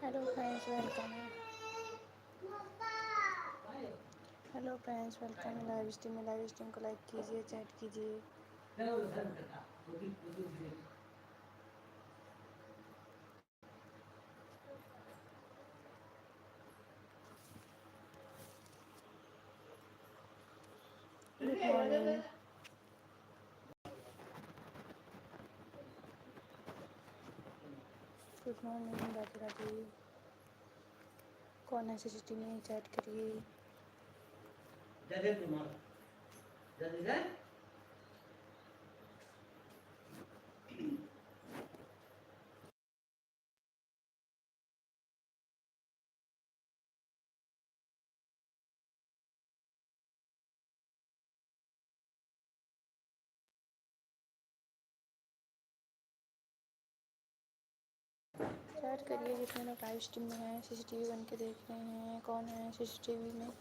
Hello friends welcome है। Hello friends welcome है live stream में। लाइव स्ट्रीम को लाइक कीजिए, चैट कीजिए। Good morning. Good morning Radhe Radhe. कौन है सिटी में, चैट करिए। चैट करिए जितने लोग लाइव स्ट्रीम में हैं, सीसीटीवी बन के देख रहे हैं। कौन है सीसीटीवी में?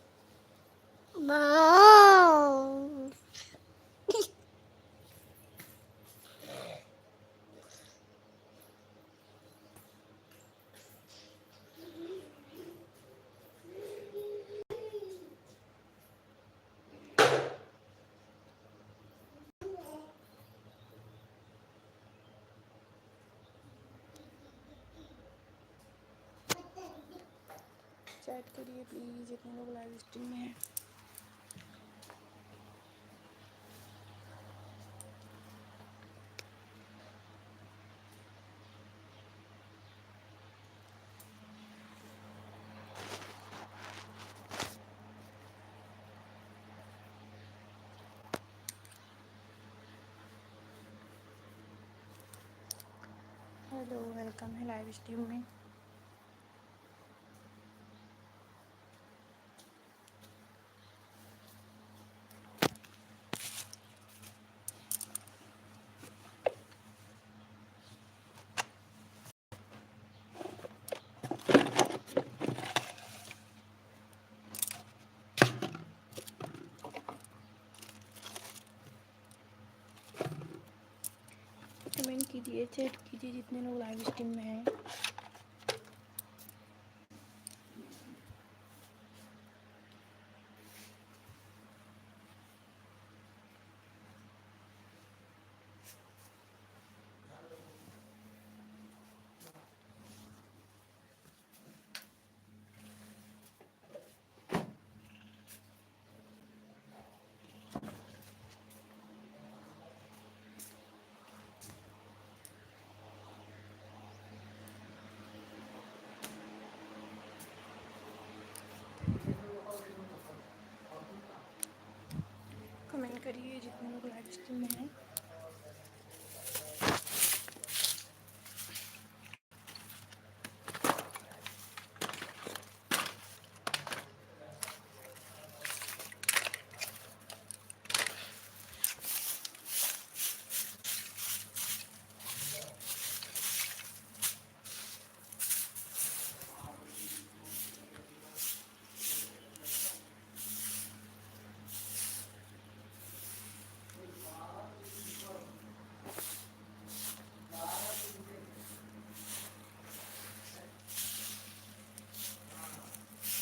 चैट करिए प्लीज़ जितने लोग लाइव स्ट्रीम में हैं। हेलो वेलकम है लाइव स्ट्रीम में। कमेंट कीजिए, चैट कीजिए जितने लोग लाइव स्ट्रीम में हैं। कमेंट करिए जितने लोग लाइव स्ट्रीम में हैं।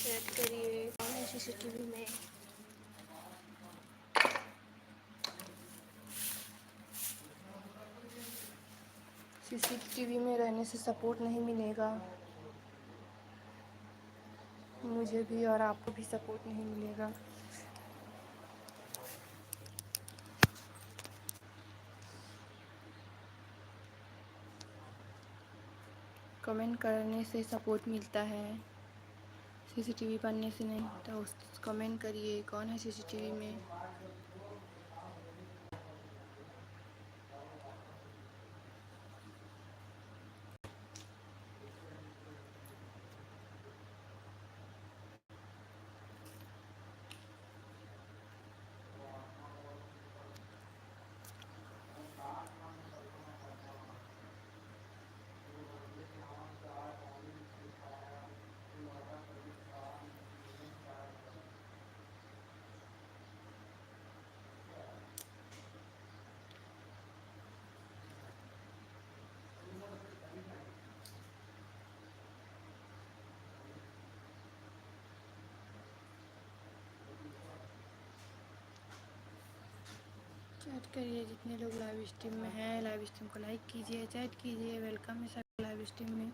चैट करिए कौन है सीसीटीवी में। सीसीटीवी में रहने से सपोर्ट नहीं मिलेगा। मुझे भी और आपको भी सपोर्ट नहीं मिलेगा। कमेंट करने से सपोर्ट मिलता है, सीसीटीवी बनने से नहीं। तो कमेंट करिए कौन है सीसीटीवी में। चैट करिए, जितने लोग लाइव स्ट्रीम में हैं लाइव स्ट्रीम को लाइक कीजिए, चैट कीजिए। वेलकम है सब लाइव स्ट्रीम में।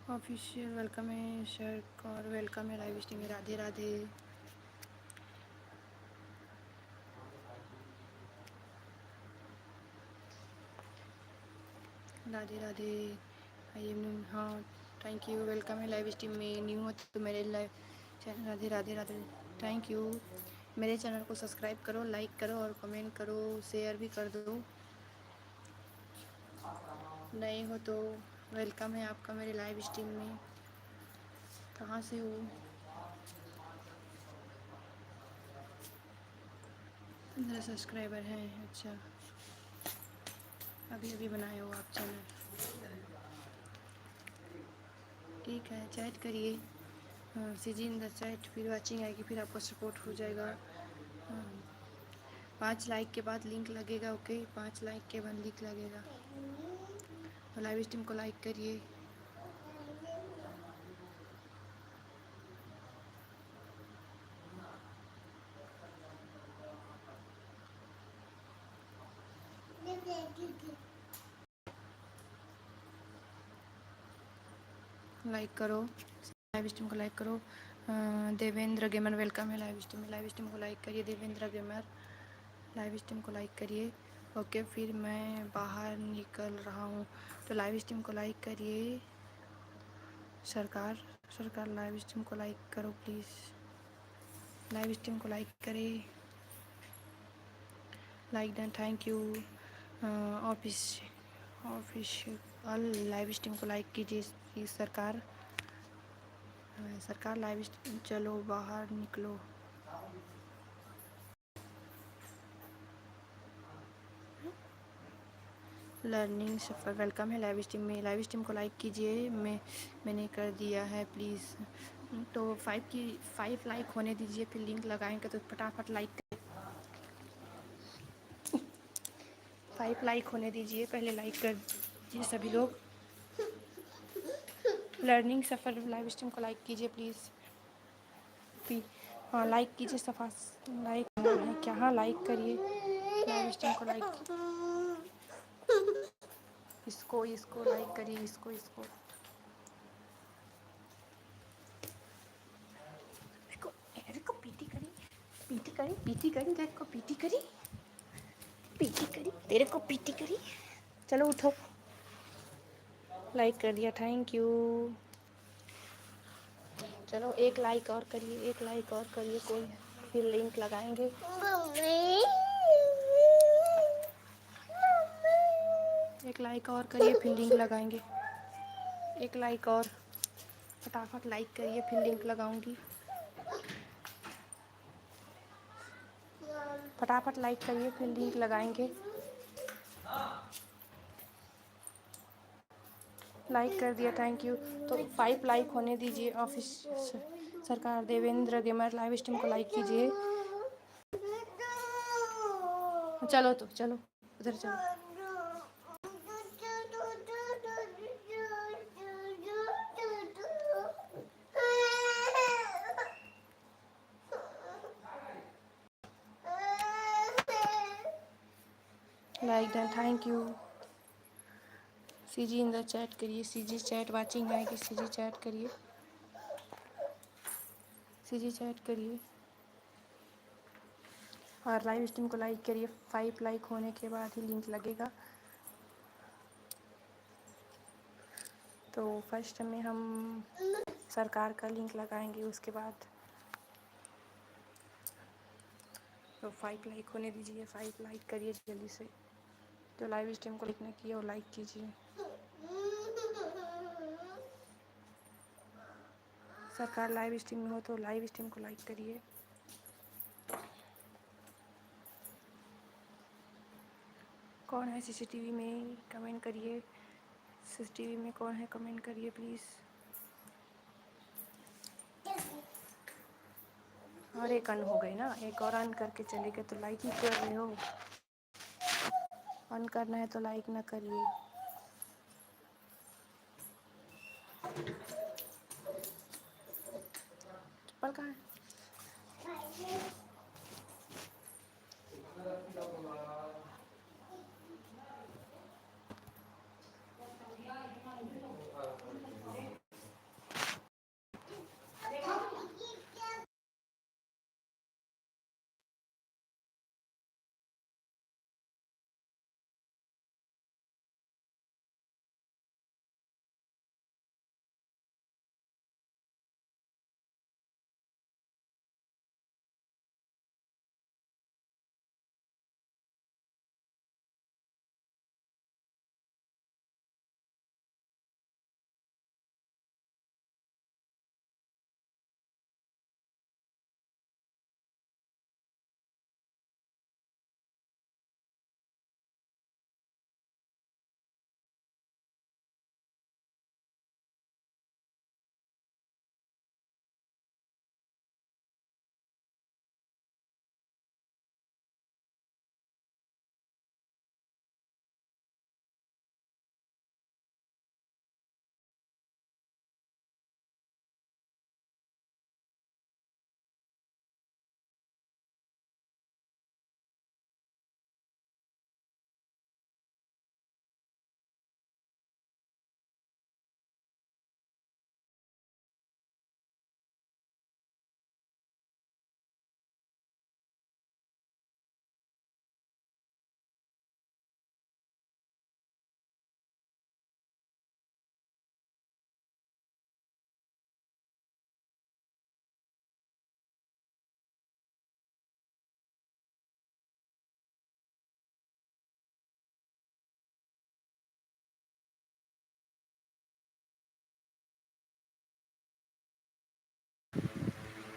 ऑफिशियल वेलकम है सर और वेलकम है लाइव स्ट्रीम में। Radhe Radhe. Radhe Radhe. I am new. हाँ थैंक यू। वेलकम है लाइव स्ट्रीम में। न्यू हो तो मेरे live channel. Radhe Radhe Radhe. Thank you. मेरे चैनल को सब्सक्राइब करो, लाइक करो और कमेंट करो, शेयर भी कर दो। नए हो तो वेलकम है आपका मेरे लाइव स्ट्रीम में। कहाँ से हो? 15 सब्सक्राइबर हैं। अच्छा, अभी अभी बनाए हो आप चैनल। ठीक है, चैट करिए। हाँ, सीजी इन द चैट, फिर वाचिंग आएगी, फिर आपको सपोर्ट हो जाएगा। हाँ, 5 लाइक के बाद लिंक लगेगा। ओके, 5 लाइक के बाद लिंक लगेगा। तो लाइव स्ट्रीम को लाइक करिए। लाइक करो, लाइव स्ट्रीम को लाइक करो। देवेंद्र गेमर वेलकम है लाइव स्ट्रीम में। लाइव स्ट्रीम को लाइक करिए देवेंद्र गेमर, लाइव स्ट्रीम को लाइक करिए। ओके, फिर मैं बाहर निकल रहा हूँ, तो लाइव स्ट्रीम को लाइक करिए। सरकार सरकार लाइव स्ट्रीम को लाइक करो प्लीज़। लाइव स्ट्रीम को लाइक करें। Like done, thank you. Official live stream को लाइक कीजिए प्लीज़। सरकार सरकार लाइव स्ट्रीम, चलो बाहर निकलो। लर्निंग सफ़र वेलकम है लाइव स्ट्रीम में। लाइव स्ट्रीम को लाइक कीजिए। मैंने कर दिया है प्लीज़। तो 5 लाइक होने दीजिए, फिर लिंक लगाएंगे तो फटाफट लाइक करें। 5 लाइक होने दीजिए, पहले लाइक कर दीजिए सभी लोग। लर्निंग सफ़र लाइव स्ट्रीम को लाइक कीजिए प्लीज़। हाँ लाइक कीजिए, सफ़ा लाइक करना है क्या? हाँ लाइक करिए लाइव स्ट्रीम को लाइक। इसको लाइक करिए, इसको पीटी करी तेरे को पीटी करी। चलो उठो। लाइक कर दिया, थैंक यू। चलो एक लाइक और करिए, कोई फिर लिंक लगाएंगे। एक लाइक और करिए, फिर लिंक लगाएंगे। एक लाइक और, फटाफट लाइक करिए, फिर लिंक लगाऊंगी। फटाफट लाइक करिए, फिर लिंक लगाएंगे। लाइक कर दिया, थैंक यू। तो 5 लाइक होने दीजिए। ऑफिस सरकार देवेंद्र गेमर लाइव स्ट्रीम को लाइक कीजिए। चलो तो चलो उधर चलो। Like done, thank you. CG in the chat करिए, सीजी चैट वाचिंग आएगी, सीजी चैट करिए, सीजी चैट करिए और लाइव स्ट्रीम को लाइक करिए। 5 लाइक होने के बाद ही लिंक लगेगा। तो फर्स्ट में हम सरकार का लिंक लगाएंगे, उसके बाद तो 5 लाइक होने दीजिए। 5 लाइक करिए जल्दी से। जो लाइव स्ट्रीम को लाइक नहीं किया वो लाइक कीजिए। सरकार लाइव स्ट्रीम में हो तो लाइव स्ट्रीम को लाइक करिए। कौन है सीसीटीवी में, कमेंट करिए। सीसीटीवी में कौन है, कमेंट करिए प्लीज़। और एक अन हो गई ना, एक और अन करके चले गए तो लाइक ही कर रहे हो। अन करना है तो लाइक ना करिए। चप्पल कहाँ है?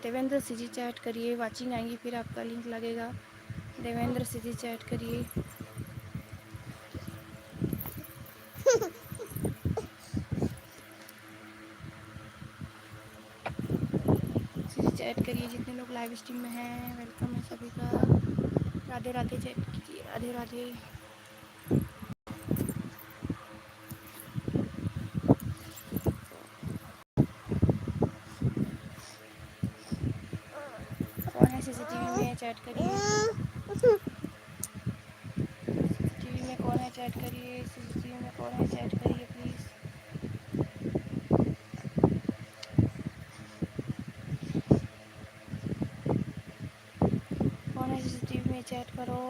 देवेंद्र सीजी चैट करिए, वाचिंग आएंगी फिर आपका लिंक लगेगा। देवेंद्र सीजी चैट करिए। सीजी चैट करिए, जितने लोग लाइव स्ट्रीम में हैं वेलकम है सभी का। राधे राधे चैट कीजिए, राधे राधे। कौन है सीसीटीवी में चैट करिए। सीसीटीवी में कौन है चैट करिए। सीसीटीवी में कौन है चैट करिए प्लीज़। कौन है सीसीटीवी में चैट करो।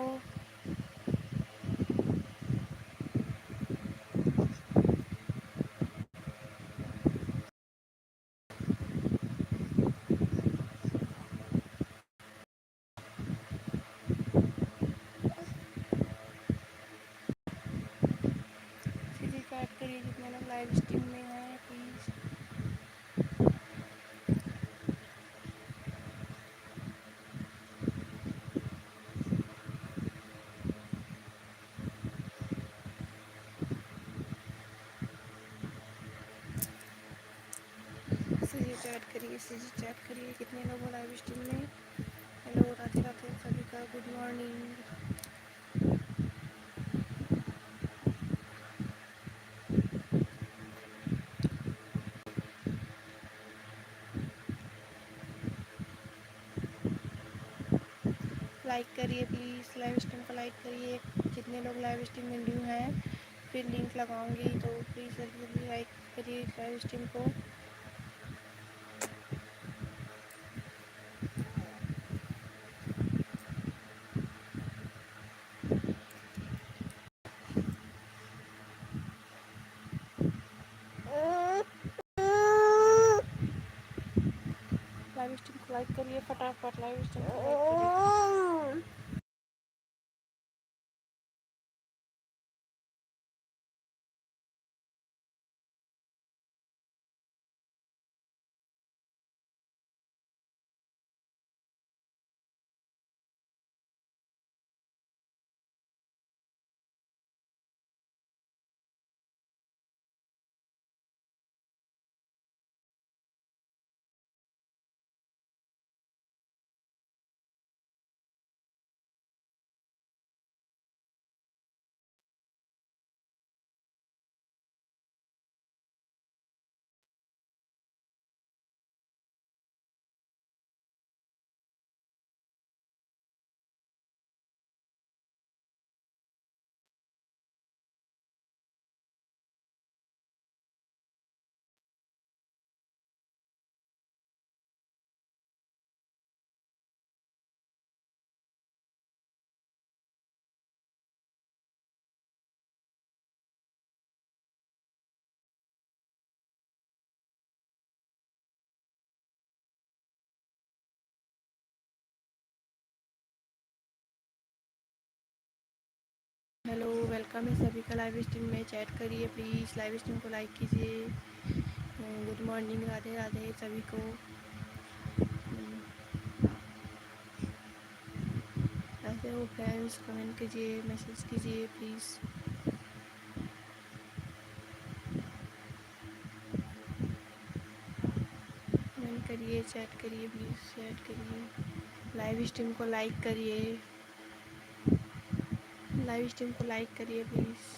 सीजी चैट करिए, जितने लोग लाइव स्ट्रीम में हैं प्लीज़। सीजी चैट करिए, सीजी चैट करिए, कितने लोग हो लाइव स्ट्रीम में। हेलो राधे राधे सभी का, गुड मॉर्निंग। लाइक करिए प्लीज़, लाइव स्ट्रीम को लाइक करिए, जितने लोग लाइव स्ट्रीम में न्यू हैं। फिर लिंक लगाऊंगी तो प्लीज़ जल्दी जल्दी लाइक करिए लाइव स्ट्रीम को। लाइव स्ट्रीम को लाइक करिए फटाफट, लाइव स्ट्रीम को लाइक करिए। हेलो, वेलकम है सभी का लाइव स्ट्रीम में। चैट करिए प्लीज़, लाइव स्ट्रीम को लाइक कीजिए। गुड मॉर्निंग, राधे राधे सभी को। कैसे हो फ्रेंड्स? कमेंट कीजिए, मैसेज कीजिए प्लीज़। कमेंट करिए, चैट करिए प्लीज़, चैट करिए। लाइव स्ट्रीम को लाइक करिए, लाइव स्ट्रीम को लाइक करिए प्लीज़।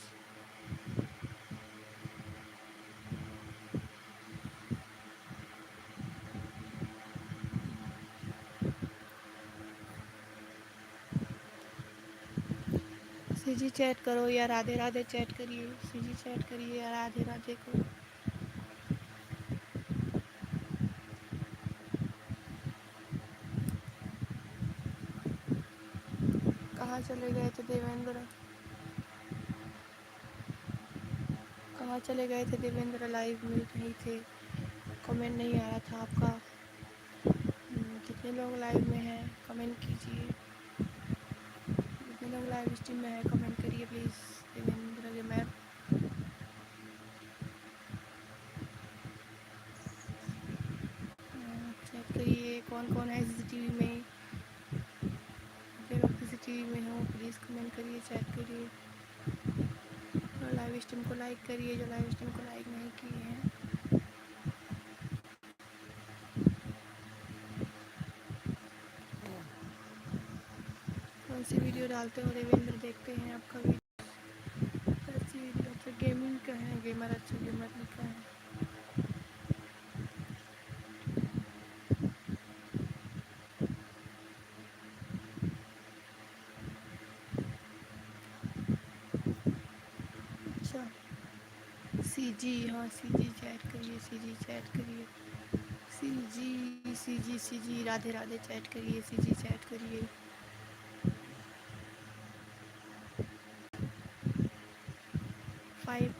सीजी चैट करो या राधे राधे चैट करिए। सीजी चैट करिए या राधे राधे को। कहाँ चले गए थे देवेंद्र? कहाँ चले गए थे देवेंद्र? लाइव में नहीं थे, कमेंट नहीं आ रहा था आपका। कितने लोग लाइव में हैं कमेंट कीजिए। कितने लोग लाइव स्ट्रीम में हैं कमेंट करिए प्लीज़। देवेंद्र गेमर चेक करिए कौन कौन है सीसीटीवी में। जो लोग सीसीटीवी में हो प्लीज़ कमेंट करिए, चैट करिए और लाइव स्ट्रीम को लाइक करिए जो लाइव स्ट्रीम को लाइक नहीं किए हैं। कौन सी वीडियो डालते हो देवेंद्र? देखते हैं आपका वीडियो। कैसी वीडियो? अच्छा गेमिंग का है, गेमर अच्छा गेमर लिखा है। अच्छा सीजी, हाँ सीजी चैट करिए, सीजी चैट करिए। CG CG CG Radhe Radhe chat करिए, सीजी चैट करिए। 5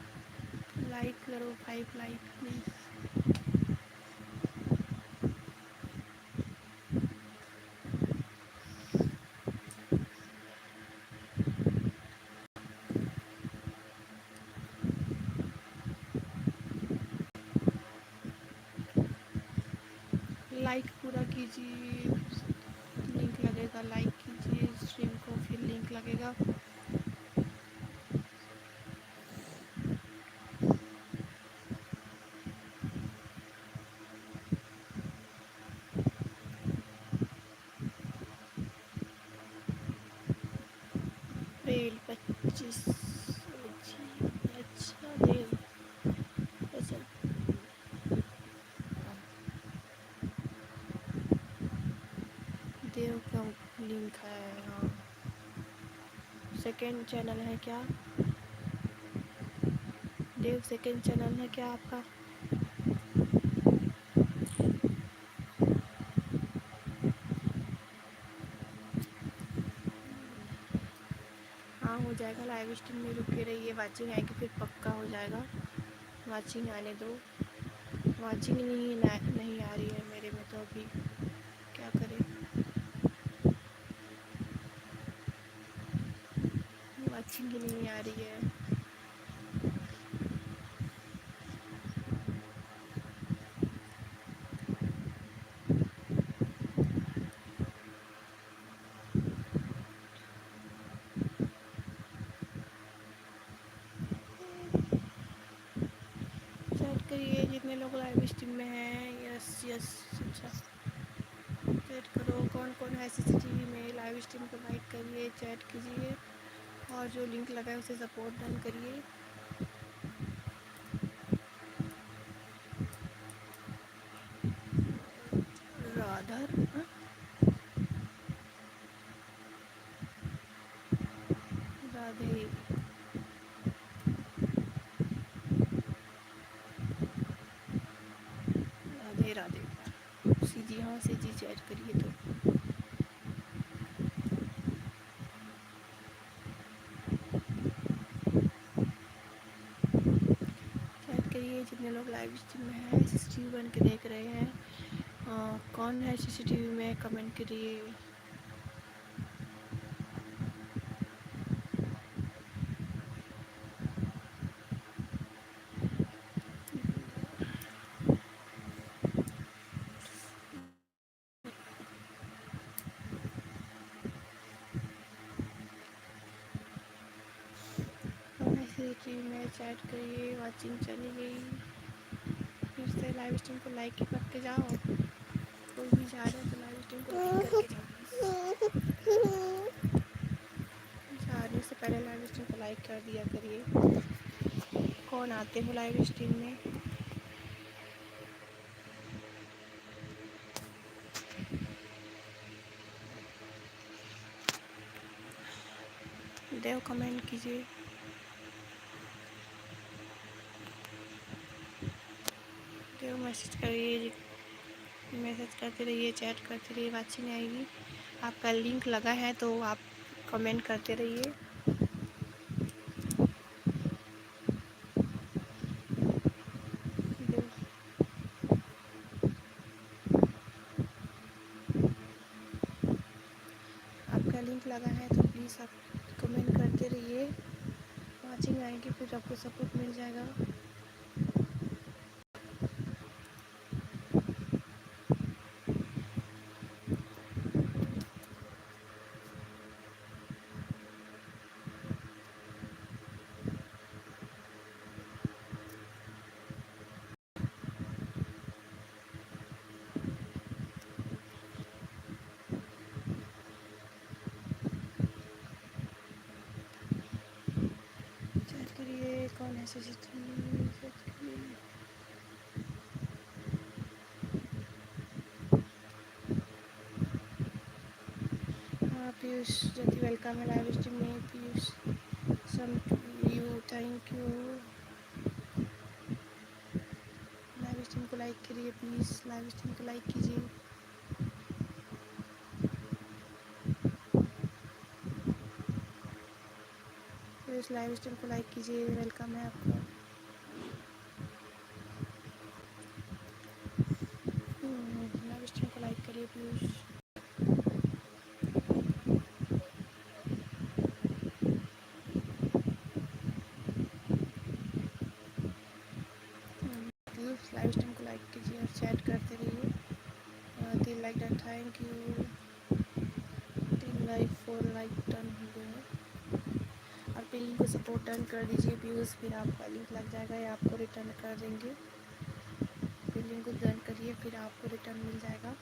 लाइक करो, 5 लाइक प्लीज़। लाइक पूरा कीजिए, लिंक लगेगा। लाइक कीजिए स्ट्रीम को, फिर लिंक लगेगा। अप्रैल 25। अच्छा देव, अच्छा देव का लिंक है। हाँ सेकेंड चैनल है क्या देव? सेकेंड चैनल है क्या आपका? हाँ हो जाएगा। लाइव स्ट्रीम में रुके रहिए, वाचिंग आएगी फिर पक्का हो जाएगा। वाचिंग आने दो। वाचिंग नहीं आ रही है मेरे में तो अभी, क्या करें? वाचिंग ही नहीं आ रही है। चैट करिए जितने लोग लाइव स्ट्रीम में हैं। यस यस, अच्छा चैट करो। कौन कौन है सीसीटीवी में? लाइव स्ट्रीम को लाइक करिए, चैट कीजिए और जो लिंक लगा है उसे सपोर्ट डन करिए। राधर हाँ? राधे राधे राधे सीजी, हाँ सीजी चैट करिए तो। चैट करिए जितने लोग लाइव स्ट्रीम में हैं, सीसीटीवी बन के देख रहे हैं। कौन है सीसीटीवी में कमेंट करिए। जी में चैट करिए। वाचिंग चली गई, फिर से लाइव स्ट्रीम को लाइक ही करके जाओ। कोई भी जा रहा है तो लाइव स्ट्रीम को लाइक करके जाओ। जाने से पहले लाइव स्ट्रीम को लाइक कर दिया करिए। कौन आते हो लाइव स्ट्रीम में? देव कमेंट कीजिए। देव मैसेज करिए, मैसेज करते रहिए, चैट करते रहिए, वाचिंग आएगी। आपका लिंक लगा है तो आप कमेंट करते रहिए। आपका लिंक लगा है तो प्लीज़ आप कमेंट करते रहिए, वाचिंग आएगी, फिर आपको सपोर्ट मिल जाएगा। चैट करिए, कौन है हाँ पीयूष ज्योति वेलकम है लाइव स्ट्रीम में। पीयूष सम यू, थैंक यू। लाइव स्ट्रीम को लाइक करिए प्लीज़, लाइव स्ट्रीम को लाइक कीजिए। पीयूष लाइव स्ट्रीम को लाइक कीजिए, वेलकम है आपका। लाइव स्ट्रीम को लाइक करिए पीयूष। पीयूष लाइव स्ट्रीम को लाइक कीजिए और चैट करते रहिए। 3 like done, thank you. 3 like 4 like done हो गए हैं। और लिंक को सपोर्ट डन कर दीजिए पीयूष, फिर आपका लिंक लग जाएगा या आपको रिटर्न कर देंगे। फिर लिंक को डन करिए, फिर आपको रिटर्न मिल जाएगा।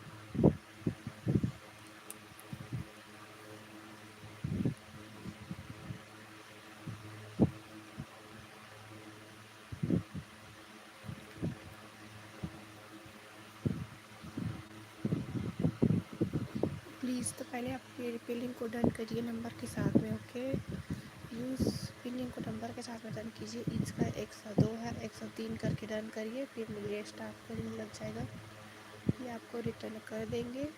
प्लीज़ तो पहले आप लिंक को डन करिए नंबर के साथ में, ओके। यूज़ लिंक को नंबर के साथ में डन कीजिए। इसका 102 है, 103 करके डन करिए, फिर मिलिए स्टाफ का लिंक लग जाएगा, ये आपको रिटर्न कर देंगे।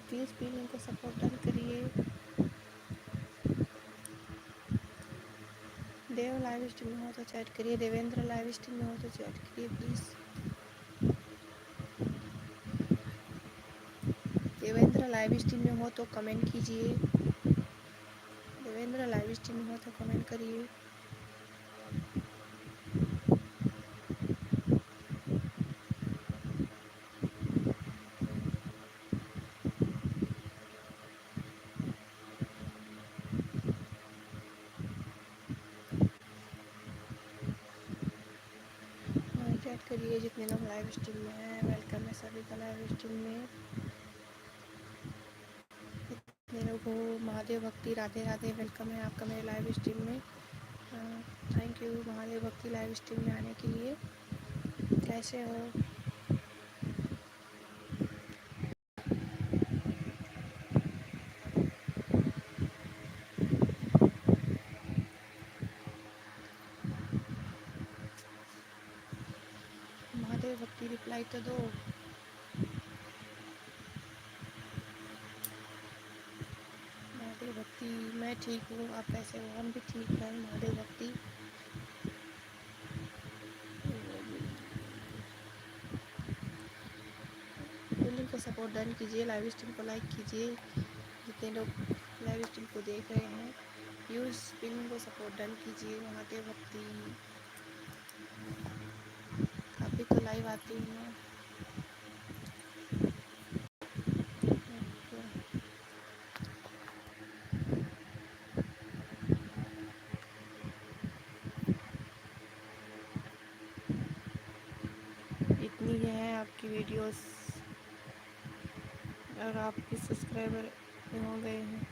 प्लीज़ लिंक को सपोर्ट डन करिए। देव लाइव स्ट्रीम में हो तो चैट करिए। देवेंद्र लाइव स्ट्रीम में हो तो चैट करिए प्लीज़। देवेंद्र लाइव स्ट्रीम में हो तो कमेंट कीजिए। देवेंद्र लाइव स्ट्रीम में हो तो कमेंट करिए। चैट करिए जितने लोग लाइव स्ट्रीम में हैं, वेलकम है सभी का लाइव स्ट्रीम में। जितने लोग हो, महादेव भक्ति राधे राधे, वेलकम है आपका मेरे लाइव स्ट्रीम में। थैंक यू महादेव भक्ति लाइव स्ट्रीम में आने के लिए। कैसे हो? महादेव भक्ति रिप्लाई तो दो। महादेव भक्ति मैं ठीक हूँ, आप कैसे हो? हम भी ठीक हैं महादेव भक्ति। लिंक को सपोर्ट डन कीजिए, लाइव स्ट्रीम को लाइक कीजिए जितने लोग लाइव स्ट्रीम को देख रहे हैं। स्पिन को सपोर्ट डन कीजिए। महादेव भक्ति अभी तो लाइव आती हूँ ना। इतनी है आपकी वीडियोस और आपके सब्सक्राइबर हो गए हैं।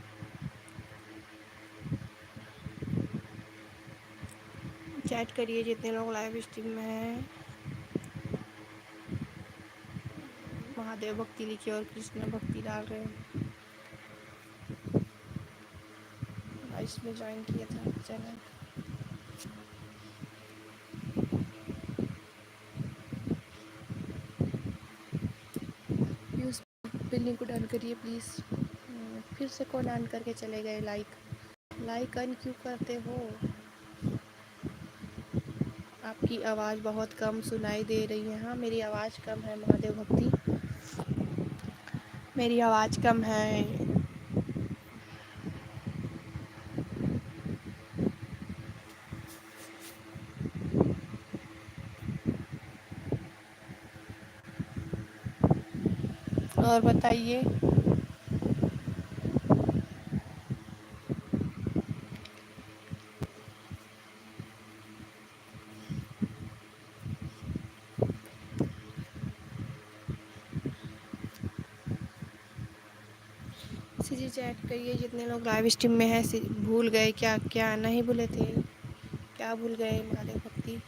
चैट करिए जितने लोग लाइव स्ट्रीम में हैं। महादेव भक्ति लिखिए और कृष्ण भक्ति डाल रहे हैं। इसमें ज्वाइन किया था चैनल। यूज़ बिल्डिंग को डन करिए प्लीज़। फिर से कौन ऑन करके चले गए? लाइक अन क्यों करते हो? आपकी आवाज़ बहुत कम सुनाई दे रही है। हाँ, मेरी आवाज़ कम है महादेव भक्ति, मेरी आवाज़ कम है। और बताइए। सीजी चैट करिए जितने लोग लाइव स्ट्रीम में हैं। भूल गए क्या? क्या नहीं भूले थे? क्या भूल गए महादेव भक्ति?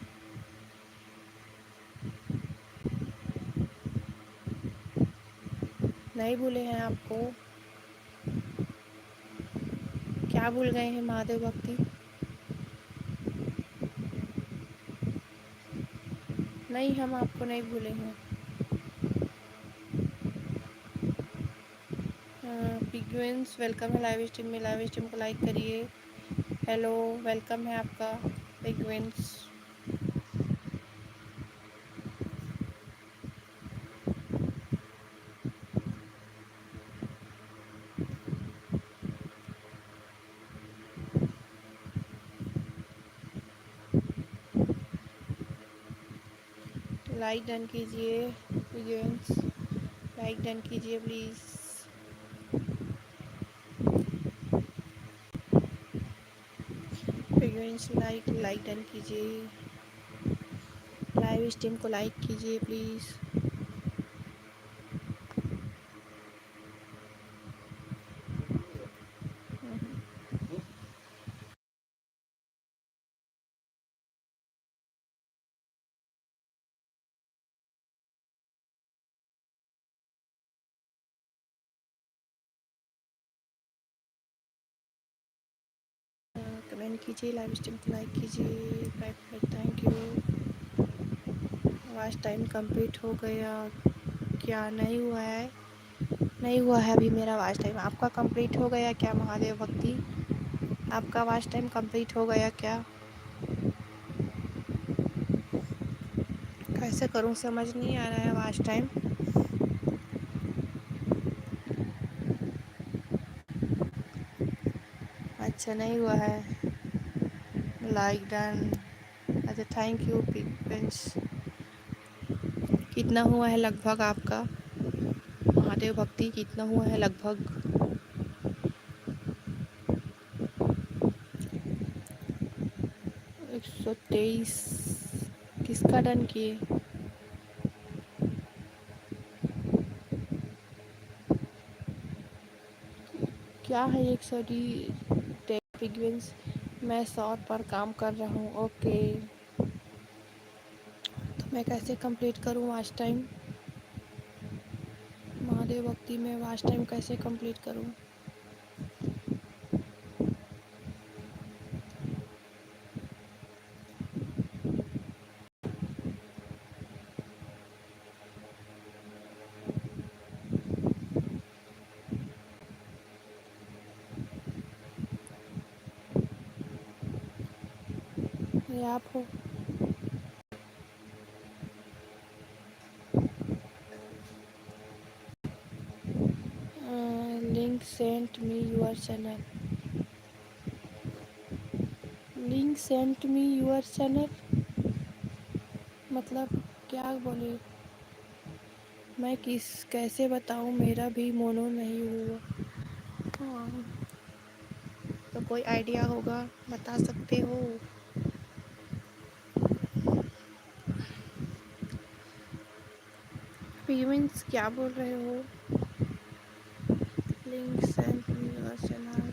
नहीं भूले हैं आपको? क्या भूल गए हैं महादेव भक्ति? नहीं, हम आपको नहीं भूले हैं। पिगविंस वेलकम है लाइव स्ट्रीम में। लाइव स्ट्रीम को लाइक करिए। हेलो, वेलकम है आपका पिगविंस। लाइक डन कीजिए पिगविंस, लाइक डन कीजिए प्लीज़। पिगविंस लाइक डन कीजिए। लाइव स्ट्रीम को लाइक कीजिए प्लीज़। कमेंट कीजिए, लाइव स्ट्रीम को लाइक कीजिए। Thank you. Watch time complete हो गया क्या? नहीं हुआ है, नहीं हुआ है अभी मेरा वॉच टाइम। आपका कंप्लीट हो गया क्या महादेव भक्ति? आपका वॉच टाइम कंप्लीट हो गया क्या? कैसे करूं समझ नहीं आ रहा है वॉच टाइम। अच्छा, नहीं हुआ है। Like done. अच्छा, थैंक यू पिगविंस। कितना हुआ है लगभग आपका महादेव भक्ति? कितना हुआ है लगभग? 123। किसका डन किए? क्या है 120 पिगविंस? मैं 100 पर काम कर रहा हूँ। ओके, तो मैं कैसे कंप्लीट करूँ वॉच टाइम महादेव भक्ति में? वॉच टाइम कैसे कंप्लीट करूँ? ये आप हो? Link sent me your channel. Link sent me your channel, मतलब क्या बोले, मैं कैसे बताऊँ, मेरा भी मोनो नहीं हुआ। हाँ, तो कोई आइडिया होगा बता सकते हो? पीवेंस क्या बोल रहे हो? Link sent me your channel.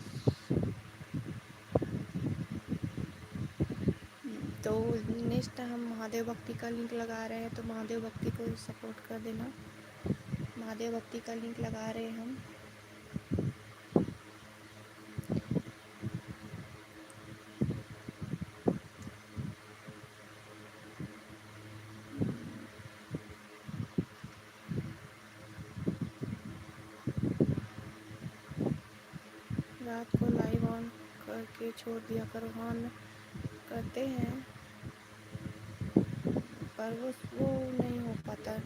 तो नेक्स्ट हम महादेव भक्ति का लिंक लगा रहे हैं, तो महादेव भक्ति को सपोर्ट कर देना। महादेव भक्ति का लिंक लगा रहे हैं हम। रात को लाइव ऑन करके छोड़ दिया करो। ऑन करते हैं पर वो नहीं हो पाता।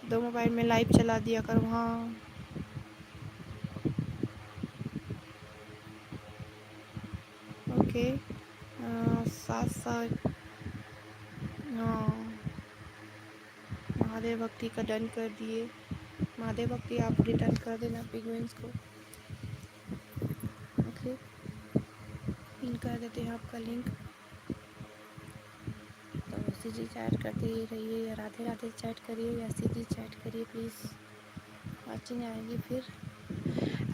दो मोबाइल में लाइव चला दिया करो। हाँ, ओके। साथ साथ हाँ, महादेव भक्ति का डन कर दिए। महादेव भक्ति आप रिटर्न कर देना पिगमेंट्स को। ओके, पिन कर देते हैं आपका लिंक। तो सीधी चैट करते रहिए, या राधे राधे चैट करिए, या सीधी चैट करिए प्लीज़, वाचिंग आएगी। फिर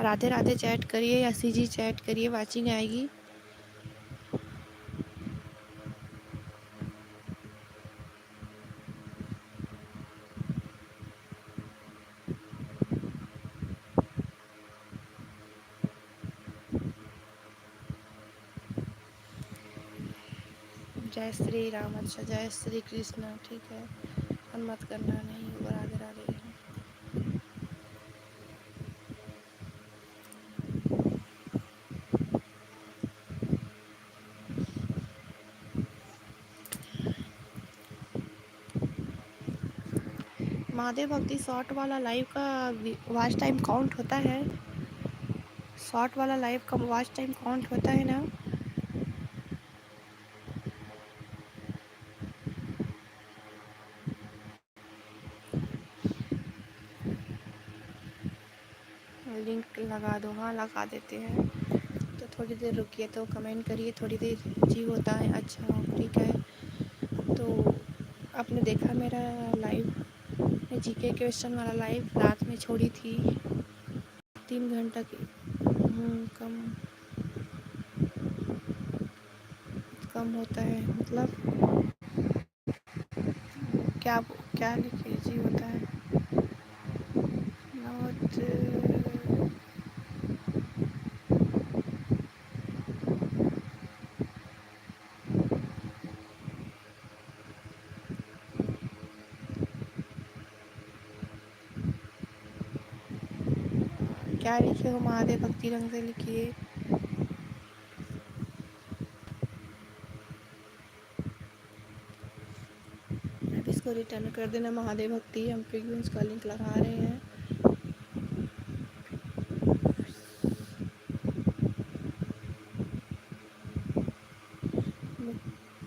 राधे राधे चैट करिए या सीधी चैट करिए, वाचिंग आएगी। जय श्री राम। अच्छा, जय श्री कृष्ण, ठीक है, मत करना, नहीं होगा। राधे राधे। महादेव भक्ति शॉर्ट वाला लाइव का वॉच टाइम काउंट होता है? शॉर्ट वाला लाइव का वॉच टाइम काउंट होता है ना? लिंक लगा दो। हाँ, लगा देते हैं। तो थोड़ी देर रुकिए, तो कमेंट करिए, थोड़ी देर जी होता है। अच्छा, ठीक है। तो आपने देखा मेरा लाइव, मैं जीके क्वेश्चन वाला लाइव रात में छोड़ी थी, 3 घंटा की। कम कम होता है, मतलब क्या क्या लिखे जी होता है? नॉट क्या लिखे हो? महादेव भक्ति रंग से लिखिए। अब इसको रिटर्न कर देना महादेव भक्ति। हम पिगमेंट्स का लिंक लगा रहे हैं।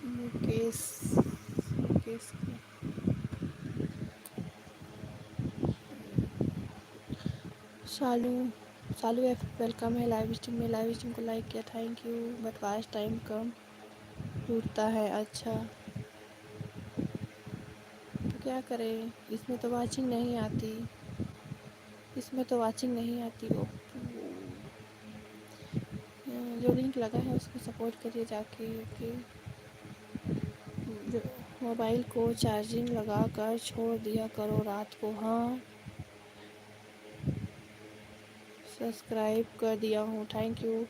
मुकेश मुकेश शालू शालू एफ वेलकम है लाइव स्ट्रीम में। लाइव स्ट्रीम को लाइक किया, thank you. But watch time कम टूटता है। अच्छा, तो क्या करें? इसमें तो वाचिंग नहीं आती, इसमें तो वाचिंग नहीं आती। वो जो लिंक लगा है उसको सपोर्ट करिए जाके। ओके, जो मोबाइल को चार्जिंग लगा कर छोड़ दिया करो रात को। हाँ, सब्सक्राइब कर दिया हूँ, thank you.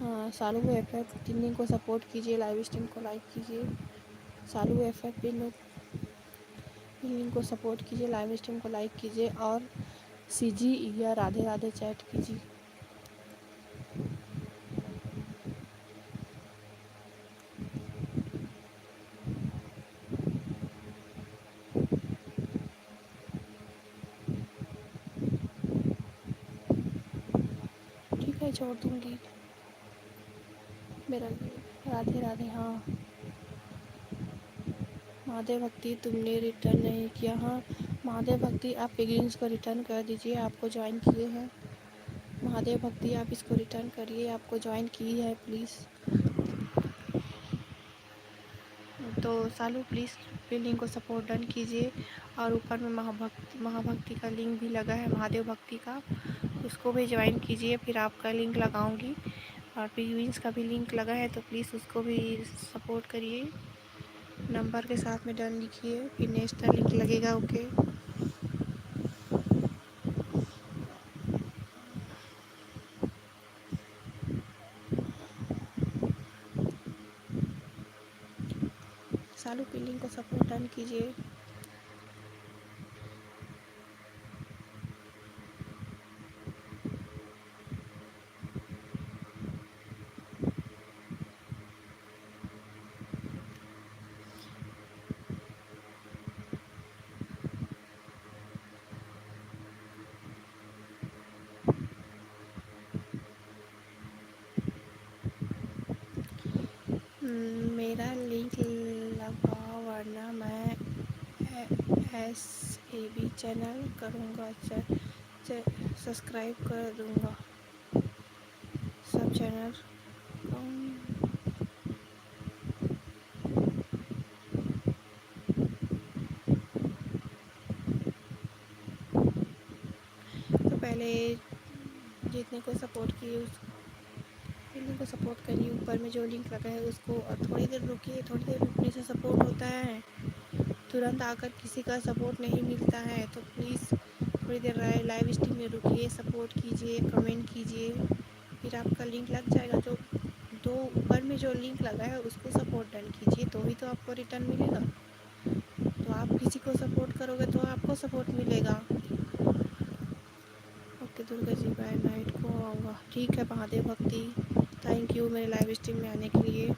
Salu FF pin को सपोर्ट कीजिए, लाइव स्ट्रीम को लाइक कीजिए। सालू एफएफ पिन को सपोर्ट कीजिए, लाइव स्ट्रीम को लाइक कीजिए और सीजी या राधे राधे चैट कीजिए। ठीक है, छोड़ दूँगी मेरा। राधे राधे। हाँ महादेव भक्ति, तुमने रिटर्न नहीं किया। हाँ महादेव भक्ति, आप पिगिंग्स को रिटर्न कर दीजिए, आपको ज्वाइन किए हैं। महादेव भक्ति, आप इसको रिटर्न करिए, आपको ज्वाइन की है प्लीज़। तो सालू प्लीज़ लिंक को सपोर्ट डन कीजिए। और ऊपर में महाभक्ति का लिंक भी लगा है, महादेव भक्ति का, उसको भी ज्वाइन कीजिए। फिर आपका लिंक लगाऊंगी। और पिगविंस का भी लिंक लगा है, तो प्लीज़ उसको भी सपोर्ट करिए। नंबर के साथ में डन लिखिए, फिर नेक्स्ट लिंक लगेगा। ओके सालू की लिंक को सपोर्ट डन कीजिए। मेरा लिंक लगाओ वरना मैं SAB चैनल करूँगा, सब्सक्राइब कर दूँगा सब चैनल। तो पहले जितने को सपोर्ट किए उस लिंक को सपोर्ट करिए, ऊपर में जो लिंक लगा है उसको, और थोड़ी देर रुकिए। थोड़ी देर रुकने से सपोर्ट होता है, तुरंत आकर किसी का सपोर्ट नहीं मिलता है। तो प्लीज़ थोड़ी देर लाइव स्ट्रीम में रुकिए, सपोर्ट कीजिए, कमेंट कीजिए, फिर आपका लिंक लग जाएगा। जो दो ऊपर में जो लिंक लगा है उसको सपोर्ट डन कीजिए, तो ही तो आपको रिटर्न मिलेगा। तो आप किसी को सपोर्ट करोगे तो आपको सपोर्ट मिलेगा। Okay Durga ji, bye night को आऊँगा। ठीक है महादेव भक्ति, थैंक यू मेरे लाइव स्ट्रीम में आने के लिए।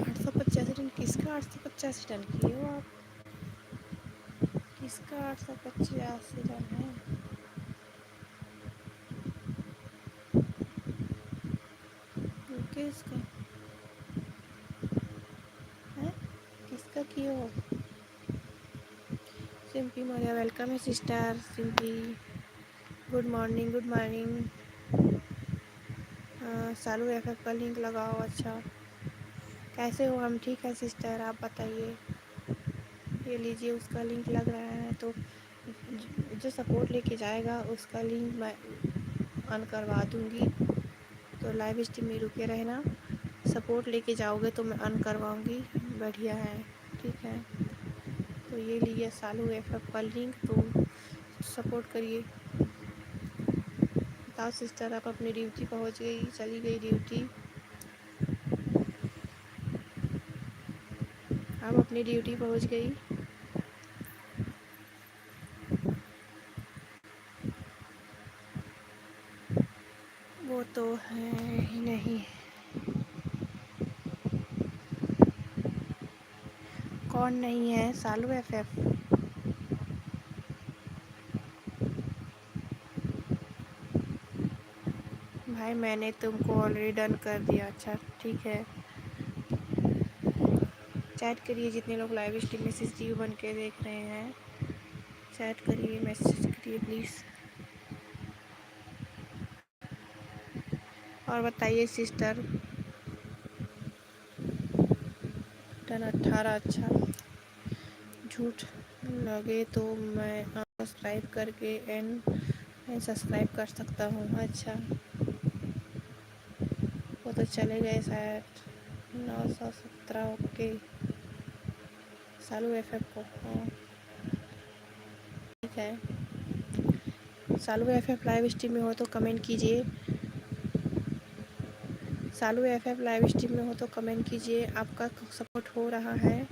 885 टन किसका? 885 टन किए हो आप? किसका 885 टन है? किसका है? किसका किए हो? सिंपी मौर्य, वेलकम है sister Simpi. Good morning, good morning. Salu FF का लिंक लगाओ। अच्छा कैसे हो? हम ठीक है सिस्टर, आप बताइए। ये लीजिए, उसका लिंक लग रहा है, तो जो सपोर्ट लेके जाएगा उसका लिंक मैं ऑन करवा दूँगी। तो लाइव स्ट्रीम में रुके रहना, सपोर्ट लेके जाओगे तो मैं ऑन करवाऊँगी। बढ़िया है, ठीक है। तो ये लिए सालू एफएफ का लिंक, तो सपोर्ट करिए। बताओ सिस्टर, आप अपनी ड्यूटी पहुंच गई? चली गई ड्यूटी? आप अपनी ड्यूटी पहुंच गई? वो तो है ही नहीं। कौन नहीं है? सालू एफएफ। भाई मैंने तुमको ऑलरेडी डन कर दिया। अच्छा ठीक है, चैट करिए जितने लोग लाइव स्ट्रीम में CCTV बन के देख रहे हैं, चैट करिए, मैसेज करिए प्लीज़। और बताइए सिस्टर। टन 18। अच्छा झूठ लगे तो मैं सब्सक्राइब करके एंड सब्सक्राइब कर सकता हूँ। अच्छा वो तो चले गए शायद। 917। ओके सालू एफएफ को, हाँ ठीक है। सालू एफएफ लाइव स्ट्रीम में हो तो कमेंट कीजिए। सालू एफएफ लाइव स्ट्रीम में हो तो कमेंट कीजिए, आपका सपोर्ट हो रहा है।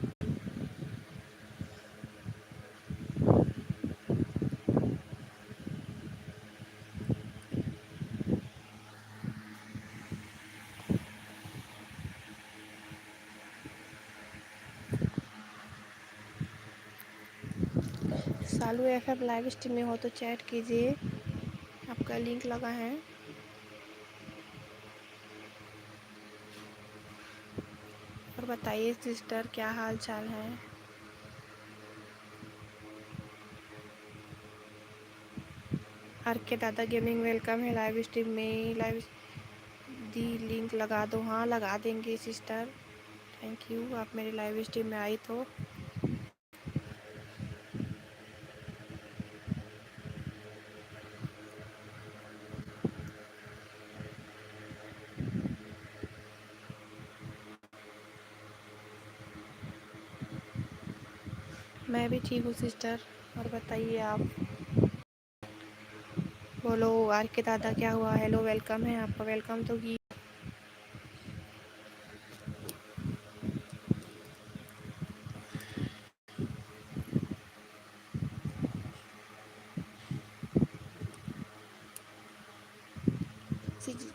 सालू एफएफ लाइव स्ट्रीम में हो तो चैट कीजिए, आपका लिंक लगा है। और बताइए सिस्टर, क्या हाल चाल है? आर के दादा गेमिंग वेलकम है लाइव स्ट्रीम में। लाइव दी लिंक लगा दो। हाँ, लगा देंगे सिस्टर, थैंक यू, आप मेरे लाइव स्ट्रीम में आई तो। मैं भी ठीक हूँ सिस्टर। और बताइए आप, बोलो आर के दादा क्या हुआ? हेलो वेलकम है आपका, वेलकम तो की।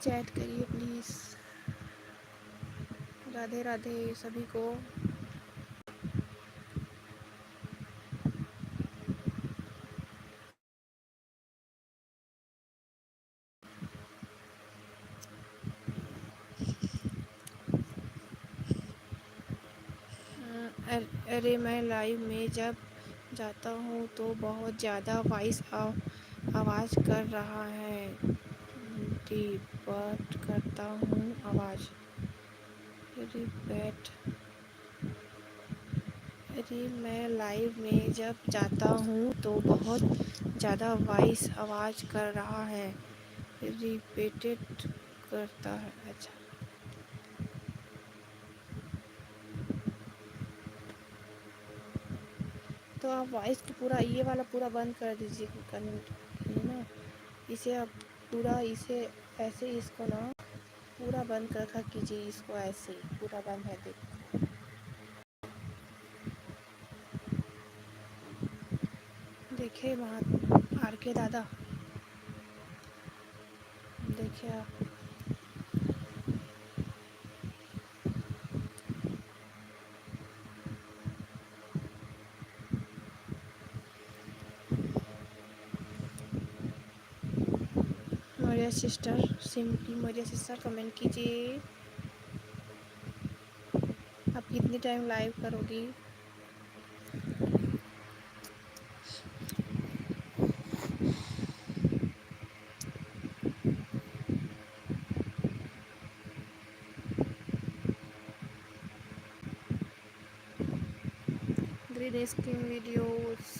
चैट करिए प्लीज़। राधे राधे सभी को। अरे मैं लाइव में जब जाता हूँ तो बहुत ज़्यादा वॉइस आवाज़ कर रहा है। रिपीट करता हूँ आवाज़। रिपीट। अरे मैं लाइव में जब जाता हूँ तो बहुत ज़्यादा वॉइस आवाज़ कर रहा है। रिपीटेड करता है। अच्छा, तो आप वॉइस को पूरा ये वाला पूरा बंद कर दीजिए है ना। इसे आप पूरा, इसे ऐसे इसको ना पूरा बंद कर रखा कीजिए, इसको ऐसे पूरा बंद है। देखिए वहाँ आर के दादा, देखिए आप। मरिया सिस्टर, सिंपली मरिया सिस्टर कमेंट कीजिए, आप कितनी टाइम लाइव करोगी? Green screen videos.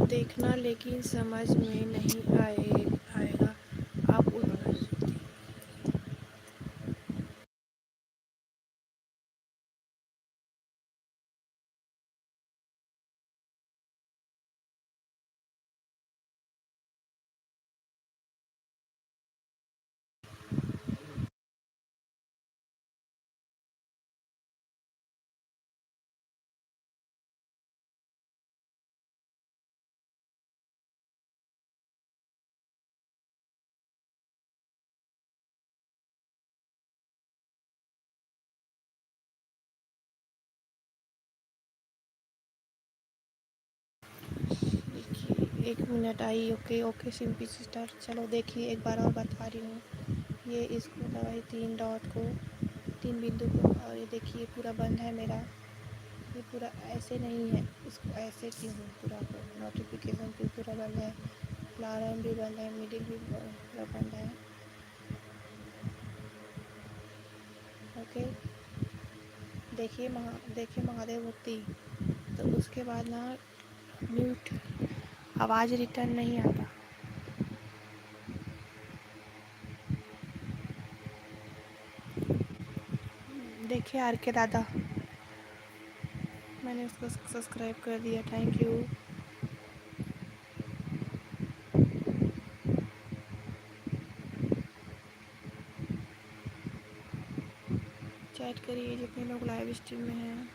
देखना, लेकिन समझ में नहीं आएगा आप देखिए, 1 minute I. Okay okay simply sister, चलो देखिए एक बार और बता रही हूँ। ये इसको दबाई 3 डॉट को, 3 बिंदु को, और ये देखिए पूरा बंद है मेरा। ये पूरा ऐसे नहीं है, इसको ऐसे क्यों हूँ पूरा को। नोटिफिकेशन भी पूरा बंद है, अलार्म भी बंद है, मिडिल भी पूरा बंद है। ओके, देखिए महादेव भक्ति। तो उसके बाद ना म्यूट आवाज़ रिटर्न नहीं आता। देखिए आर के दादा, मैंने उसको सब्सक्राइब कर दिया, थैंक यू। चैट करिए जितने लोग लाइव स्ट्रीम में हैं।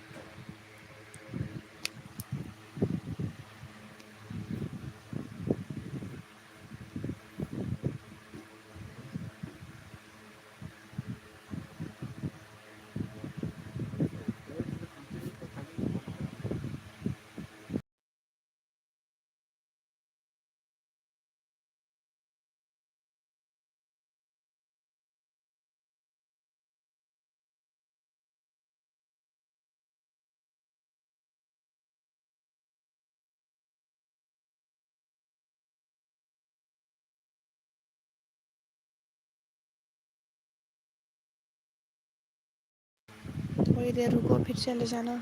थोड़ी देर रुको फिर चले जाना।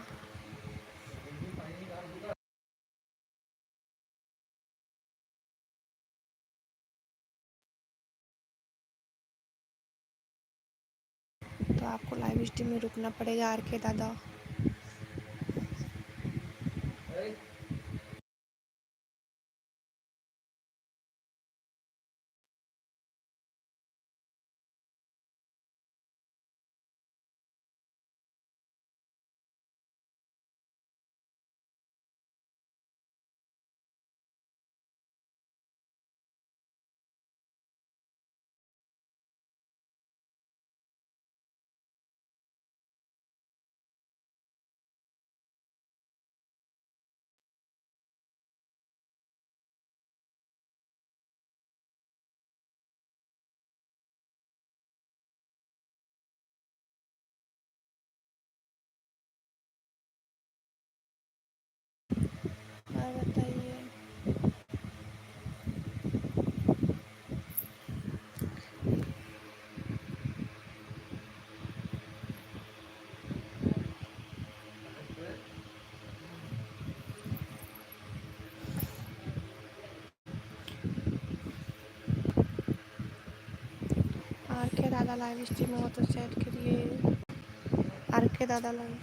तो आपको लाइव स्ट्रीम में रुकना पड़ेगा आर के दादा। और बताइए। आर के दादा लाइव स्ट्रीम हो तो चैट करिए। आर के दादा लाइव,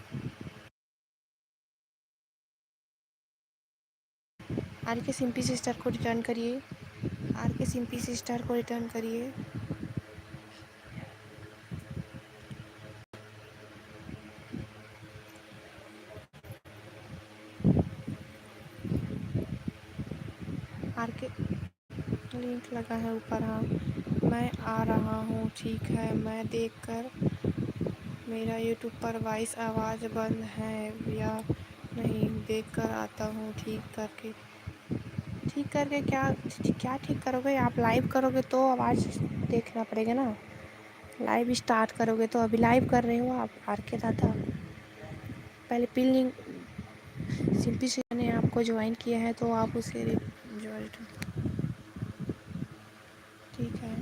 आर के सिंपी सिस्टर को रिटर्न करिए। आर के सिंपी सिस्टर को रिटर्न करिए। आर के लिंक लगा है ऊपर। हाँ मैं आ रहा हूँ, ठीक है। मैं देख कर, मेरा यूट्यूब पर वॉइस आवाज़ बंद है या नहीं देख कर आता हूँ। ठीक करके क्या क्या ठीक करोगे? आप लाइव करोगे तो आवाज़ देखना पड़ेगा ना। लाइव स्टार्ट करोगे तो अभी लाइव कर रहे हो आप आर के दादा। पहले पिन लिंक सिंपली से ने आपको ज्वाइन किया है तो आप उसे ज्वाइन, ठीक है।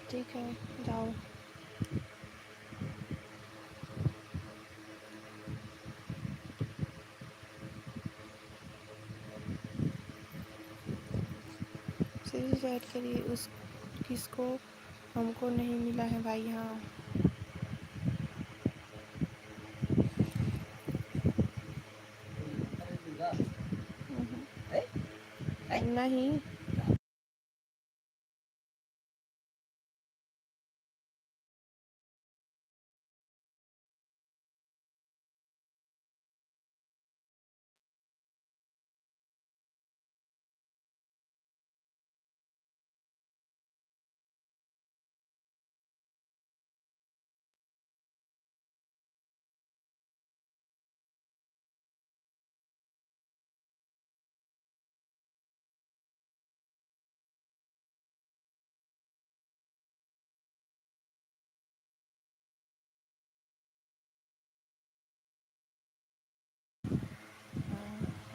ठीक है जाओ। सीरीज ऐड करिए उस किसको, हमको नहीं मिला है भाई। हाँ नहीं,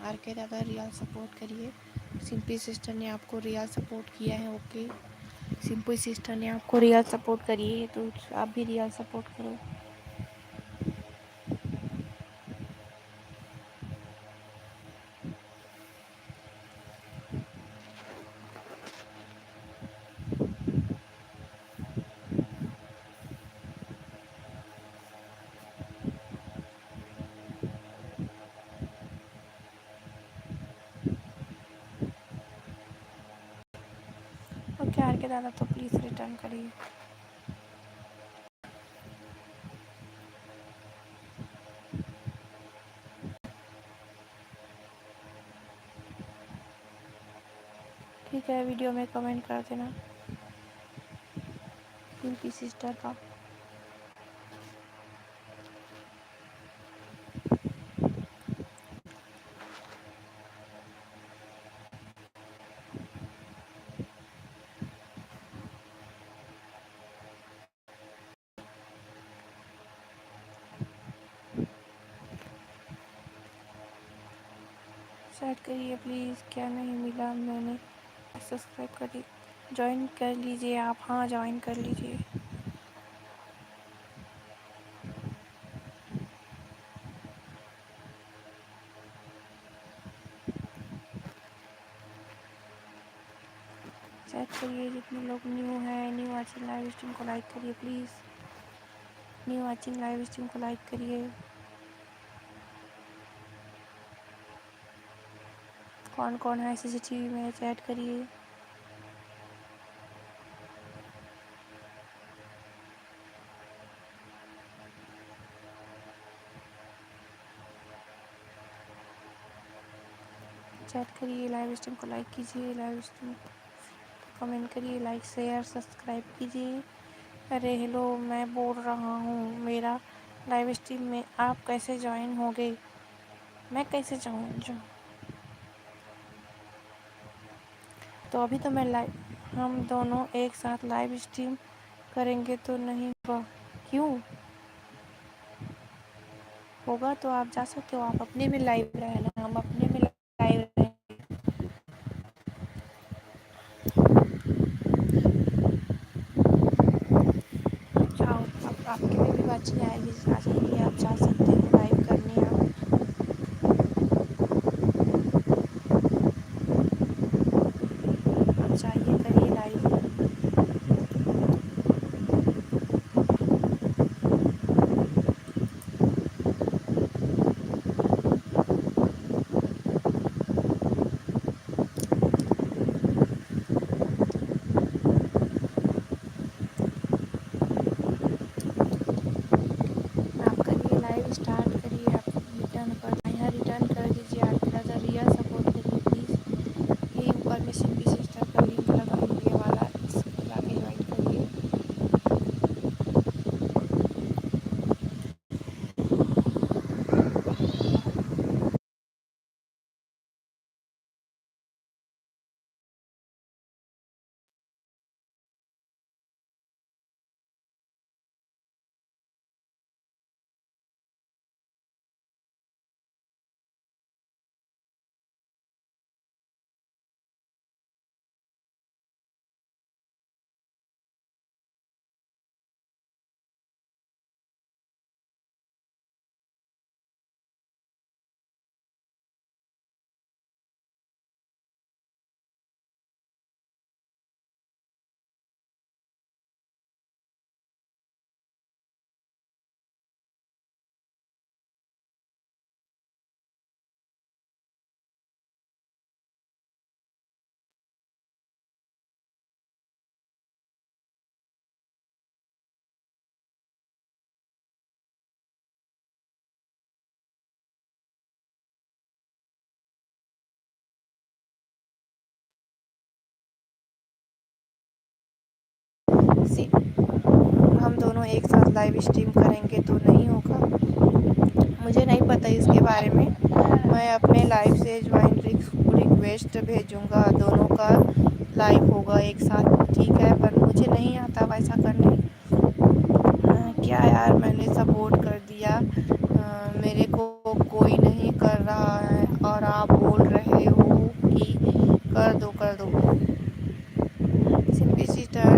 आर के दादा रियल सपोर्ट करिए। सिंपी सिस्टर ने आपको रियल सपोर्ट किया है, ओके। सिंपल सिस्टर ने आपको रियल सपोर्ट करी है तो आप भी रियल सपोर्ट करो। और क्या के दादा तो प्लीज़ रिटर्न करिए। ठीक है, वीडियो में कमेंट कर देना सिंपल सिस्टर का। चैट करिए प्लीज़, क्या नहीं मिला, मैंने सब्सक्राइब करिए, ज्वाइन कर लीजिए आप। हाँ, ज्वाइन कर लीजिए। चैट करिए जितने लोग न्यू हैं, न्यू वाचिंग लाइव स्ट्रीम को लाइक करिए please. New watching live stream को लाइक करिए। कौन कौन है सीसीटीवी में, चैट करिए। चैट करिए, लाइव स्ट्रीम को लाइक कीजिए, लाइव स्ट्रीम कमेंट करिए, लाइक शेयर सब्सक्राइब कीजिए। अरे हेलो, मैं बोल रहा हूँ मेरा लाइव स्ट्रीम में आप कैसे ज्वाइन हो गए? मैं कैसे जाऊँ? तो अभी तो मैं लाइव, हम दोनों एक साथ लाइव स्ट्रीम करेंगे तो नहीं होगा? क्यों? होगा तो आप जा सकते हो, आप अपने में लाइव रहना, हम अपने में लाइव रहें। जाओ, आप आपके में भी बातचीत आएगी, आ जाएगी, आप जा सकते हो लाइव करने। आप जाइए, करिए लाइव। आप करिए लाइव, स्टार्ट करिए, आप रिटर्न कर यहाँ रिटर्न कर दीजिए। आप मेरा रियल सपोर्ट करिए प्लीज़। ये ऊपर में सिंपल सिस्टर का लिंक लगा है, ये वाला, इसको जाके ज्वाइन करिए। हम दोनों एक साथ लाइव स्ट्रीम करेंगे तो नहीं होगा? मुझे नहीं पता इसके बारे में। मैं अपने लाइव से ज्वाइन रिक्वेस्ट भेजूँगा, दोनों का लाइव होगा एक साथ, ठीक है? पर मुझे नहीं आता वैसा करने। क्या यार, मैंने सपोर्ट कर दिया, मेरे को कोई नहीं कर रहा है और आप बोल रहे हो कि कर दो कर दो। सिंपल सिस्टर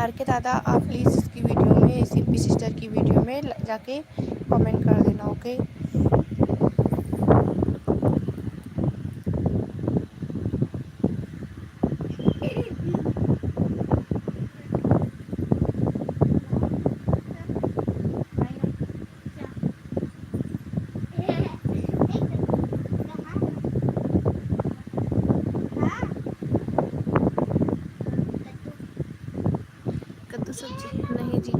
आर के दादा आप प्लीज़ इसकी वीडियो में, शिल्पी सिस्टर की वीडियो में जाके कमेंट कर देना, ओके। कद्दू सब्जी नहीं जी।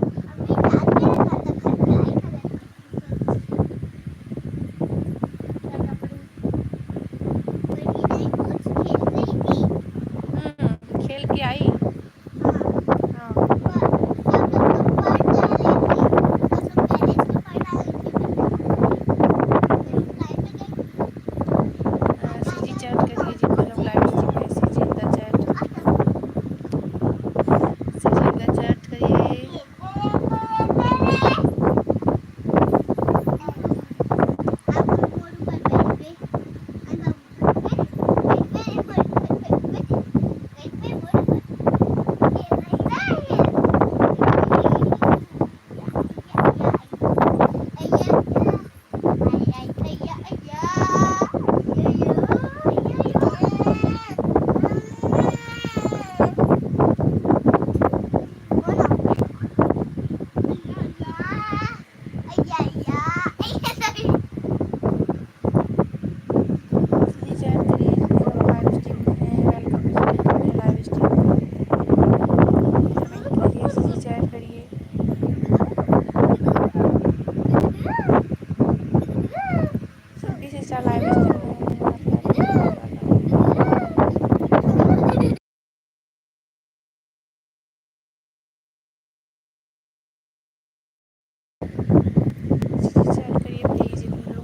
खेल के आई। हाँ सीजी चैट करिए जी, हम लोग लाइव स्ट्रीम में सीजी इन द चैट करिए।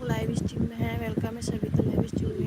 लाइव स्ट्रीम में है, वेलकम है सभी को लाइव स्ट्रीम में।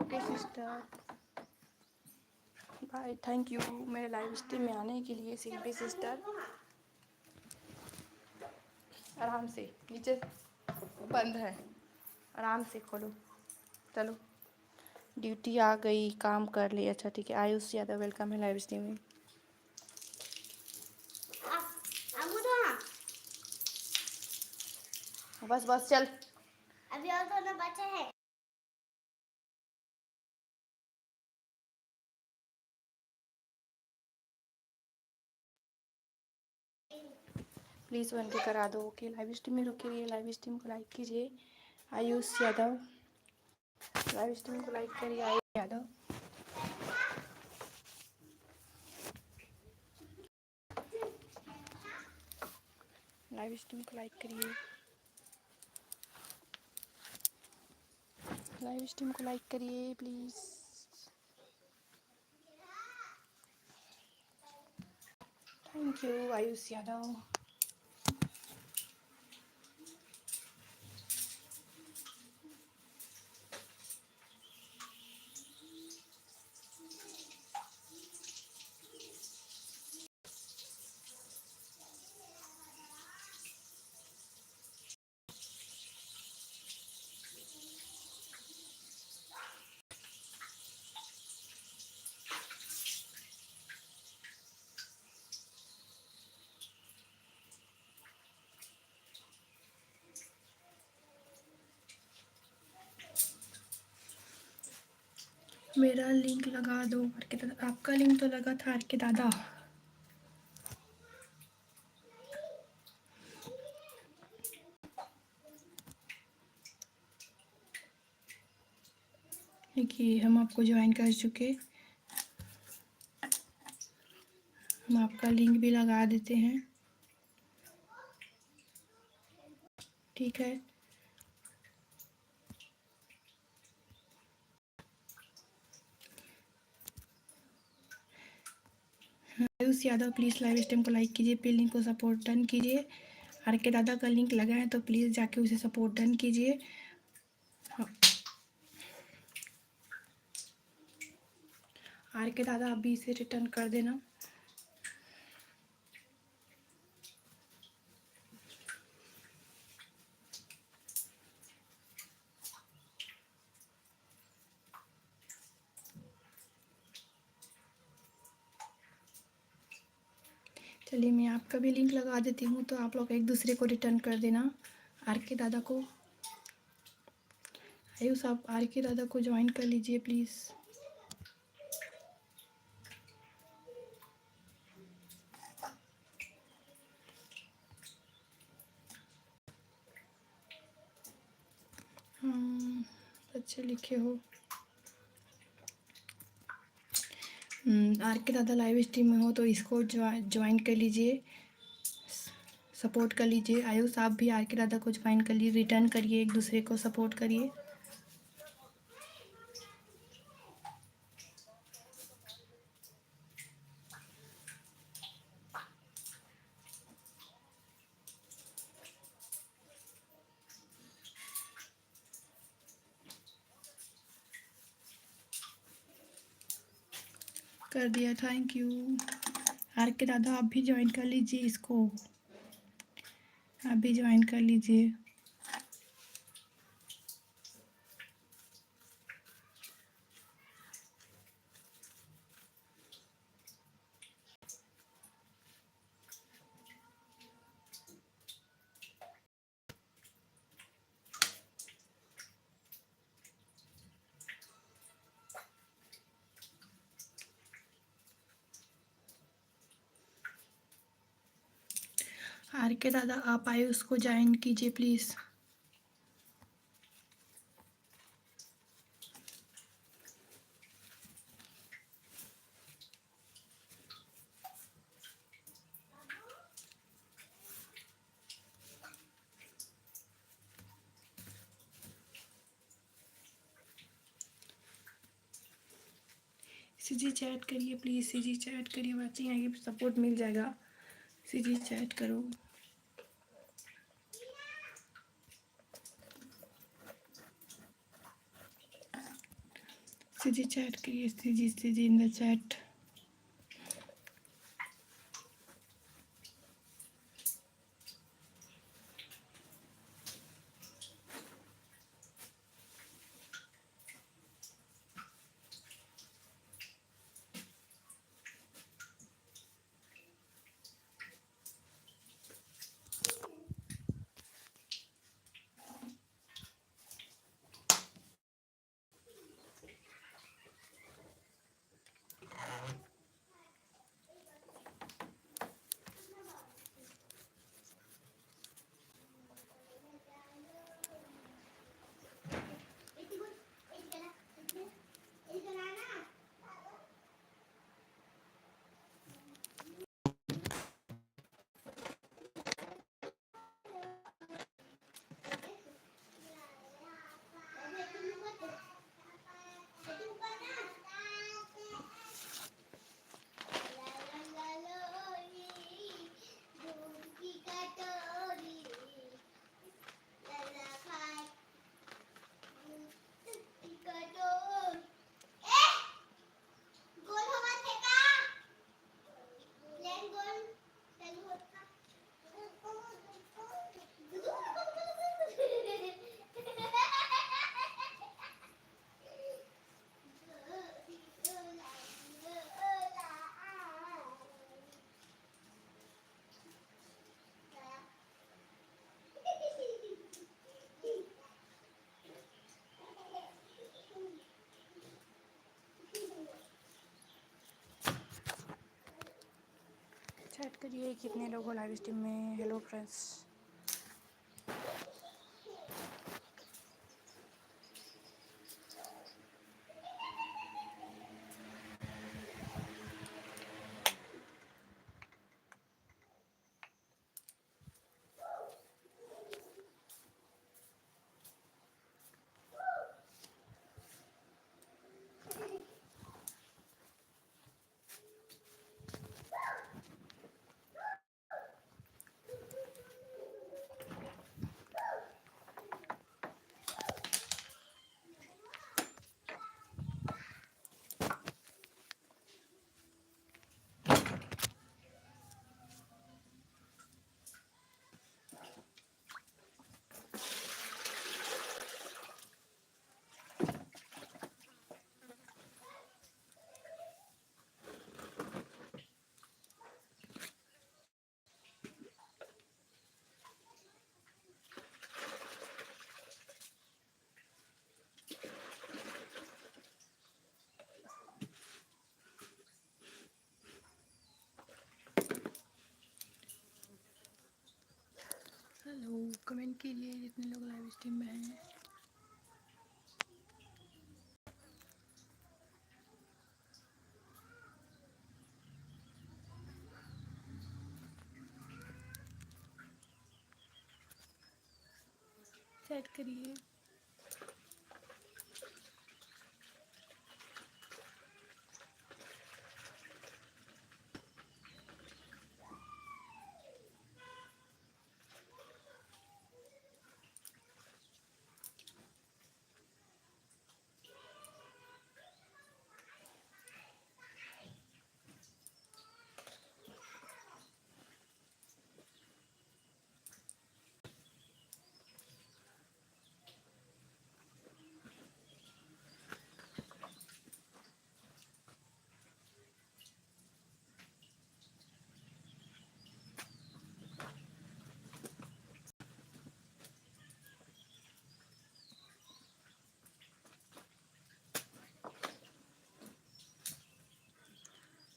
Okay sister, bye, thank you मेरे लाइव स्ट्रीम में आने के लिए। शिल्पी सिस्टर आराम से, नीचे बंद है, आराम से खोलो। चलो, ड्यूटी आ गई, काम कर ली। अच्छा ठीक है, आयुष यादव वेलकम है लाइव स्ट्रीम में। बस बस चल, अभी और दोनों बचे हैं। प्लीज़ 1K करा दो, ओके। लाइव स्ट्रीम में रुके रहिए, लाइव स्ट्रीम को लाइक कीजिए। आयुष यादव लाइव स्ट्रीम को लाइक करिए। आयुष यादव लाइव स्ट्रीम को लाइक करिए, लाइव स्ट्रीम को लाइक करिए please. Thank you Ayush Yadav. मेरा लिंक लगा दो आर के दादा। आपका लिंक तो लगा था आर के दादा। देखिए हम आपको ज्वाइन कर चुके, हम आपका लिंक भी लगा देते हैं, ठीक है। Ayush Yadav please live stream को लाइक कीजिए, पे लिंक को सपोर्ट डन कीजिए। आर के दादा का लिंक लगा है तो प्लीज़ जाके उसे सपोर्ट डन कीजिए। आर के दादा अभी इसे रिटर्न कर देना। चलिए मैं आपका भी लिंक लगा देती हूँ तो आप लोग एक दूसरे को रिटर्न कर देना। आर के दादा को, आयुष आप आर के दादा को ज्वाइन कर लीजिए प्लीज़। हाँ अच्छे लिखे हो। आर के दादा लाइव स्ट्रीम में हो तो इसको ज्वाइन कर लीजिए, सपोर्ट कर लीजिए। आयुष आप भी आर के दादा को ज्वाइन कर लीजिए, रिटर्न करिए, एक दूसरे को सपोर्ट करिए। कर दिया, थैंक यू। आर के दादा आप भी ज्वाइन कर लीजिए इसको, आप भी ज्वाइन कर लीजिए। आर के दादा आप आए उसको ज्वाइन कीजिए प्लीज़। सीजी चैट करिए प्लीज़, सीजी चैट करिए, वाचिंग आएगी सपोर्ट मिल जाएगा। सीजी चैट करो। सीजी चैट करिए, CG in the chat. Chat करिए, कितने लोग हो लाइव स्ट्रीम में। हेलो फ्रेंड्स, कमेंट कीजिए जितने लोग लाइव स्ट्रीम में हैं। सेट करिए।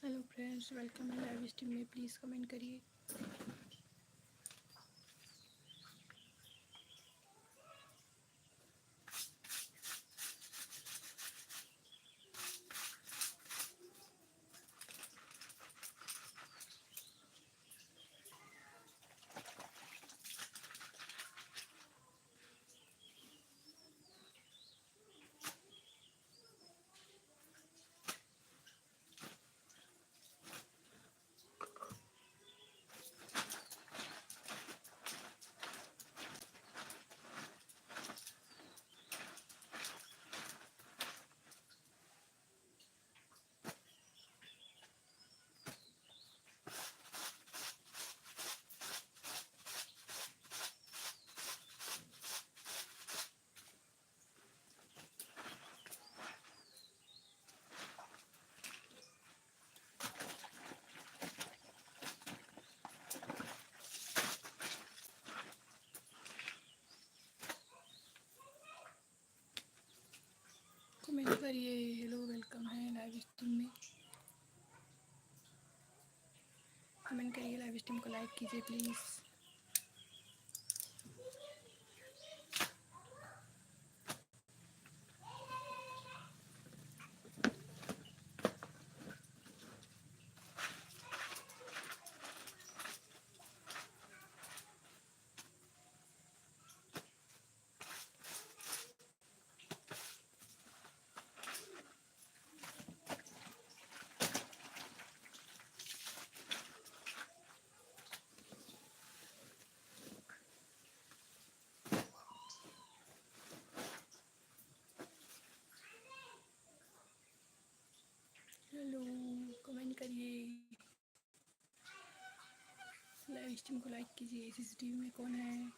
हेलो फ्रेंड्स, वेलकम है लाइव स्ट्रीम में। प्लीज़ कमेंट करिए। कमेंट करिए। हेलो, वेलकम है लाइव स्ट्रीम में। कमेंट करिए, लाइव स्ट्रीम को लाइक कीजिए प्लीज़। हेलो, कमेंट करिए। लाइव स्ट्रीम को लाइक कीजिए। सीसीटीवी में कौन है?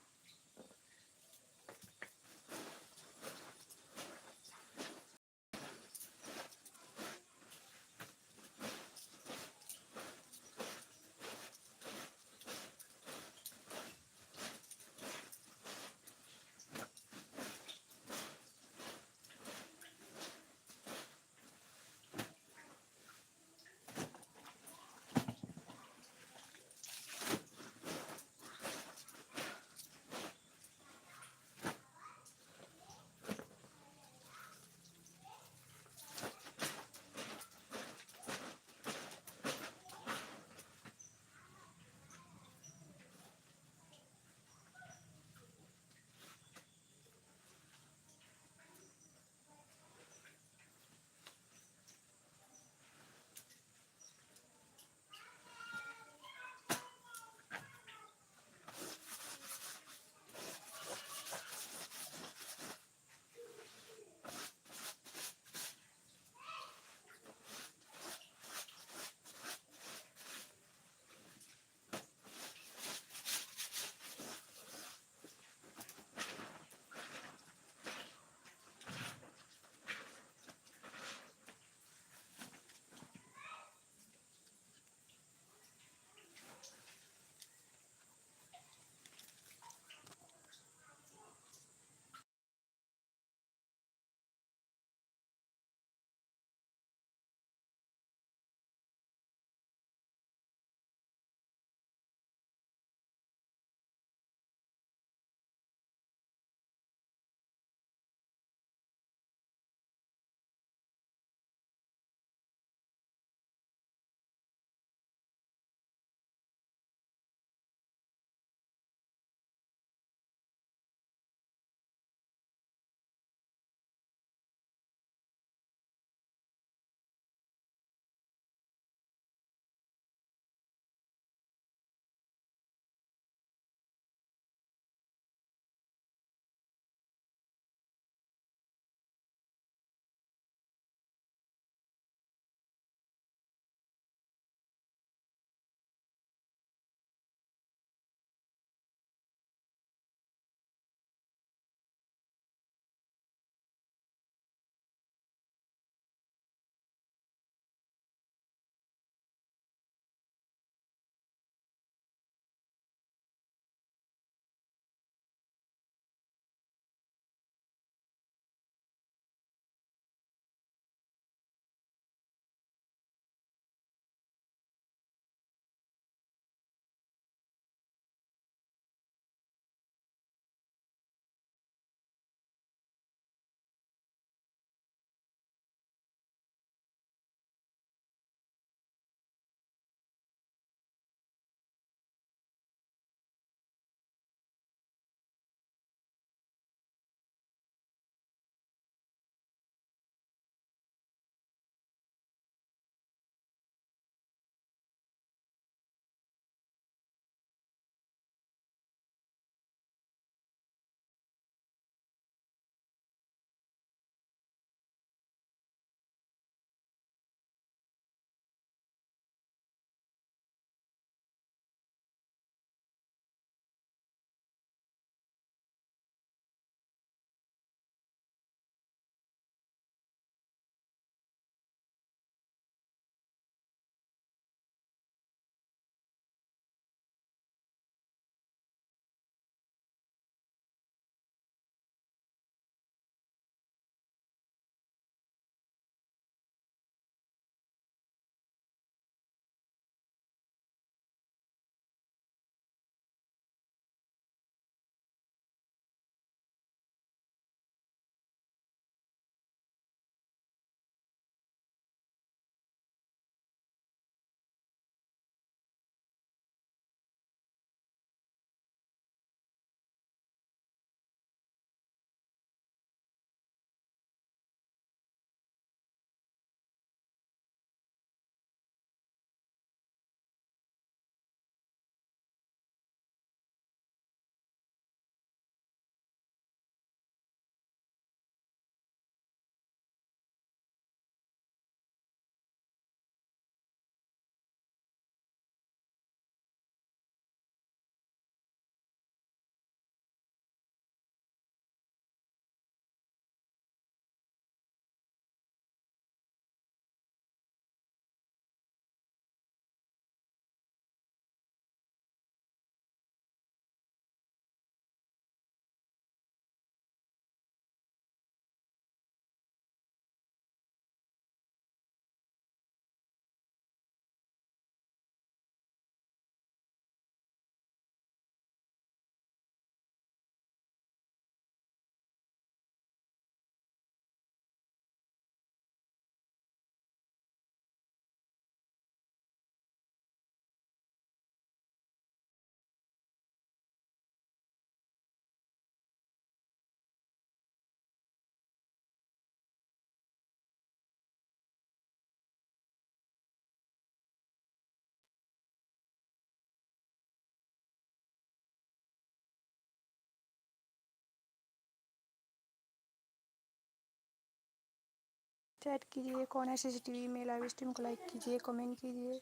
चैट कीजिए, कौन है सीसीटीवी में। लाइव स्ट्रीम को लाइक कीजिए, कमेंट कीजिए।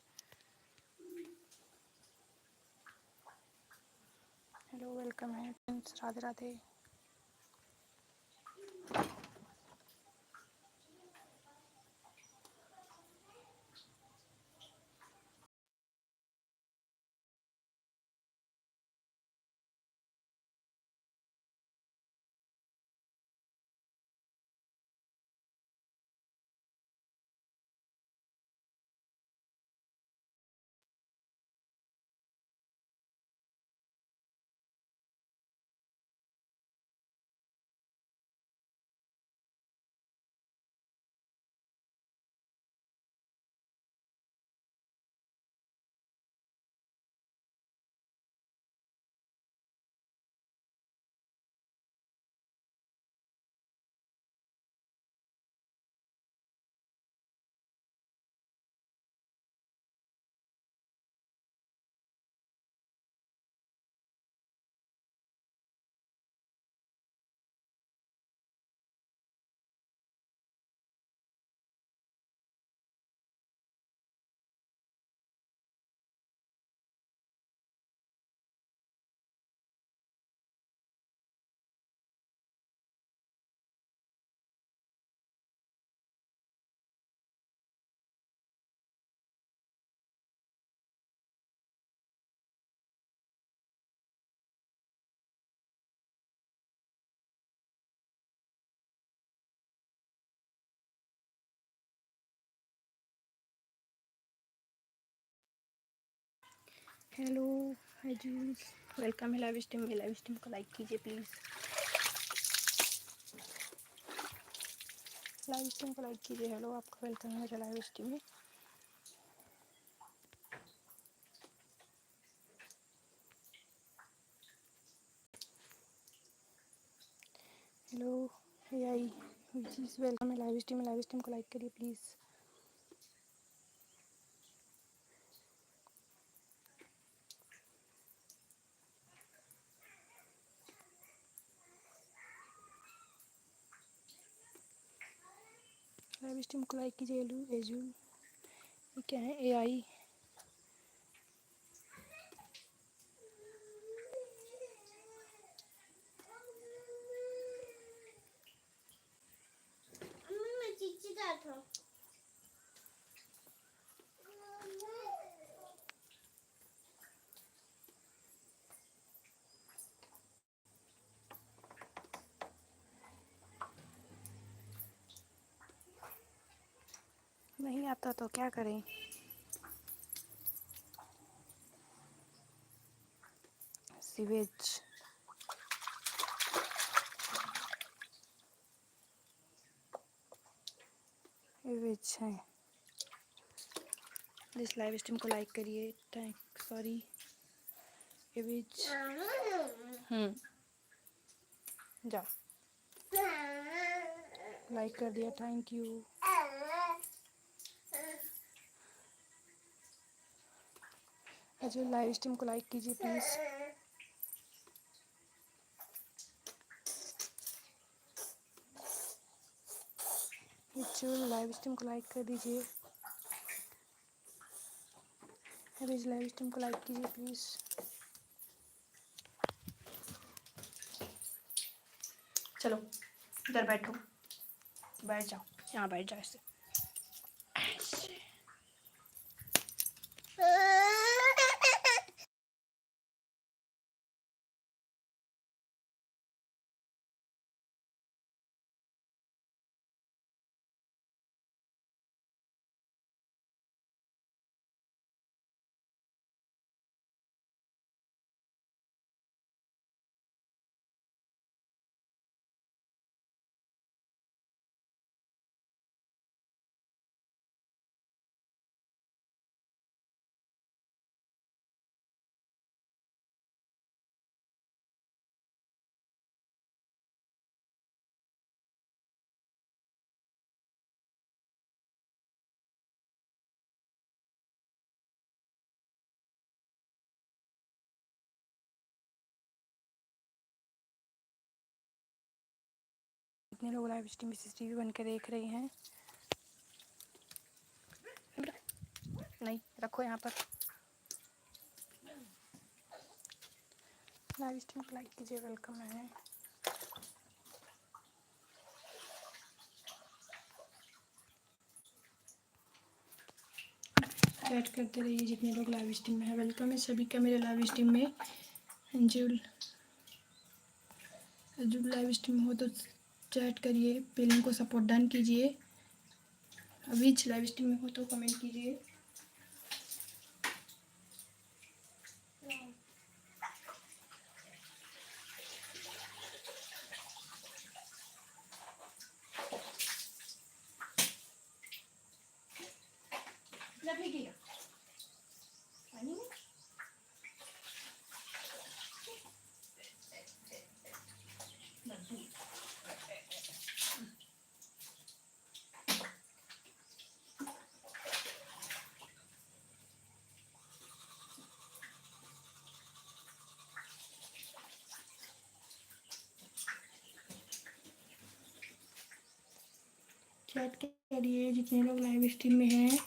हेलो, वेलकम है फ्रेंड्स, राधे राधे। हेलो हजूस, वेलकम है लाइव स्ट्रीम में। लाइव स्ट्रीम को लाइक कीजिए प्लीज़। लाइव स्ट्रीम को लाइक कीजिए। हेलो, आपका वेलकम है मेरे लाइव स्ट्रीम में। Hello AI, which is welcome है लाइव स्ट्रीम में। लाइव स्ट्रीम को लाइक करिए प्लीज़। लाइव स्ट्रीम को लाइक कीजिए। हेलो एजू, ये क्या है AI? नहीं आता तो क्या करें? सीवेज सीवेज है। प्लीज़ लाइव स्ट्रीम को लाइक करिए। Thank sorry sewage. जाओ, लाइक कर दिया, थैंक यू। अच्छा, लाइव स्ट्रीम को लाइक कीजिए प्लीज़। लाइव स्ट्रीम को लाइक कर दीजिए। लाइव स्ट्रीम को लाइक कीजिए प्लीज़। चलो इधर बैठो, बैठ जाओ, यहाँ बैठ जाओ ऐसे। कितने लोग लाइव स्ट्रीम CCTV बन के देख रहे हैं? नहीं, रखो यहाँ पर। लाइव स्ट्रीम को लाइक कीजिए, वेलकम है। चैट करते रहिए जितने लोग लाइव स्ट्रीम में है। वेलकम है सभी का मेरे लाइव स्ट्रीम में। जो लाइव स्ट्रीम हो तो चैट करिए, पेलिंग को सपोर्ट डन कीजिए। अभी लाइव स्ट्रीम में हो तो कमेंट कीजिए। चैट करिए जितने लोग लाइव स्ट्रीम में हैं।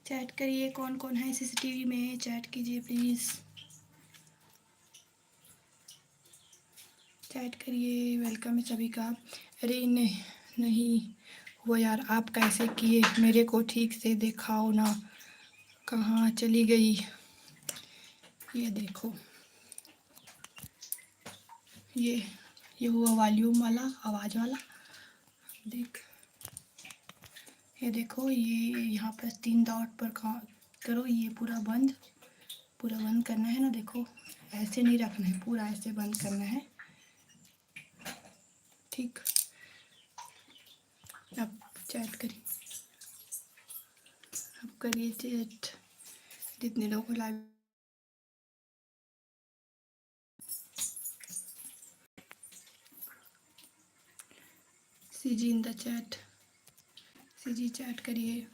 चैट करिए, कौन कौन है सीसीटीवी में, चैट कीजिए प्लीज़। चैट करिए, वेलकम है सभी का। अरे नहीं वो यार, आप कैसे किए? मेरे को ठीक से दिखाओ ना, कहाँ चली गई? ये देखो, ये हुआ वॉल्यूम वाला, आवाज़ वाला। देख, ये देखो, ये यहाँ पर 3 डॉट पर करो, ये पूरा बंद करना है ना। देखो, ऐसे नहीं रखना है, पूरा ऐसे बंद करना है, ठीक। अब चैट करिए, अब करिए चैट जितने लोग live. CG in the chat, CG chat करिए।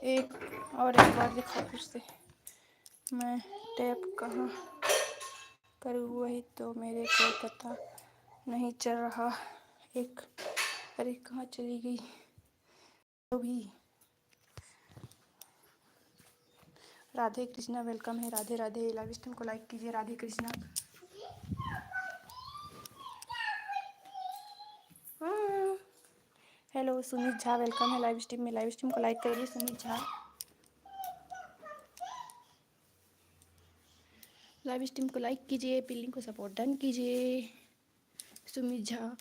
एक एक बार दिखाओ फिर से। मैं टैप कहाँ करूँ वही तो मेरे को पता नहीं चल रहा। एक अरे कहाँ चली गई तो भी। राधे कृष्णा वेलकम है। राधे राधे। लाइव स्ट्रीम को लाइक कीजिए। राधे कृष्णा। हेलो सुमित झा वेलकम है लाइव स्ट्रीम में। लाइव स्ट्रीम को लाइक करिए सुमित झा। लाइव स्ट्रीम को लाइक कीजिए। पिल्लिंग को सपोर्ट डन कीजिए सुमित झा।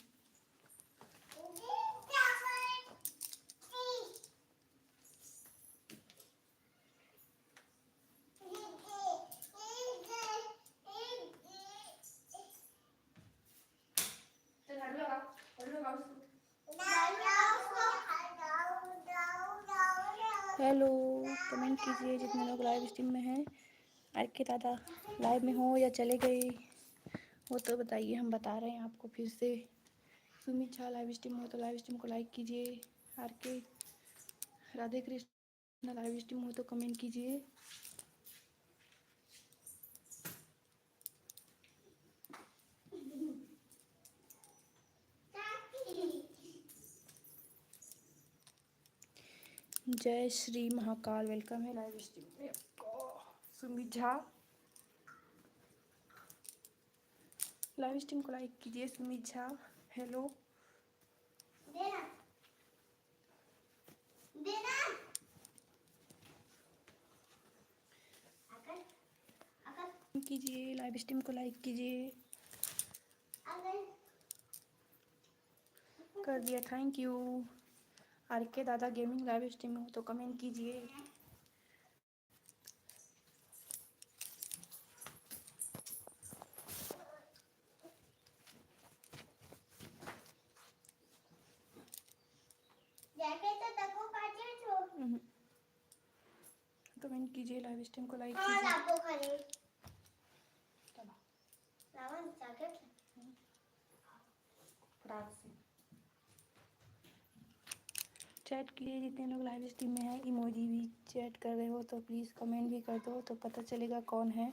हेलो कमेंट कीजिए जितने लोग लाइव स्ट्रीम में हैं। आर के दादा लाइव में हो या चले गए वो तो बताइए, हम बता रहे हैं आपको फिर से। सुमित झा लाइव स्ट्रीम हो तो लाइव स्ट्रीम को लाइक कीजिए। आर के राधे कृष्ण लाइव स्ट्रीम हो तो कमेंट कीजिए। जय श्री महाकाल वेलकम है लाइव स्ट्रीम में आपको। सुमित झा लाइव स्ट्रीम को लाइक कीजिए। सुमित झा हेलो। देना देना कीजिए। लाइव स्ट्रीम को लाइक कीजिए। कर दिया थैंक यू। आर के दादा गेमिंग लाइव स्ट्रीम में हो तो कमेंट कीजिए। कमेंट कीजिए। लाइव स्ट्रीम को लाइक कीजिए। चैट कीजिए जितने लोग लाइव स्ट्रीम में हैं। इमोजी भी चैट कर रहे हो तो प्लीज़ कमेंट भी कर दो तो पता चलेगा कौन है।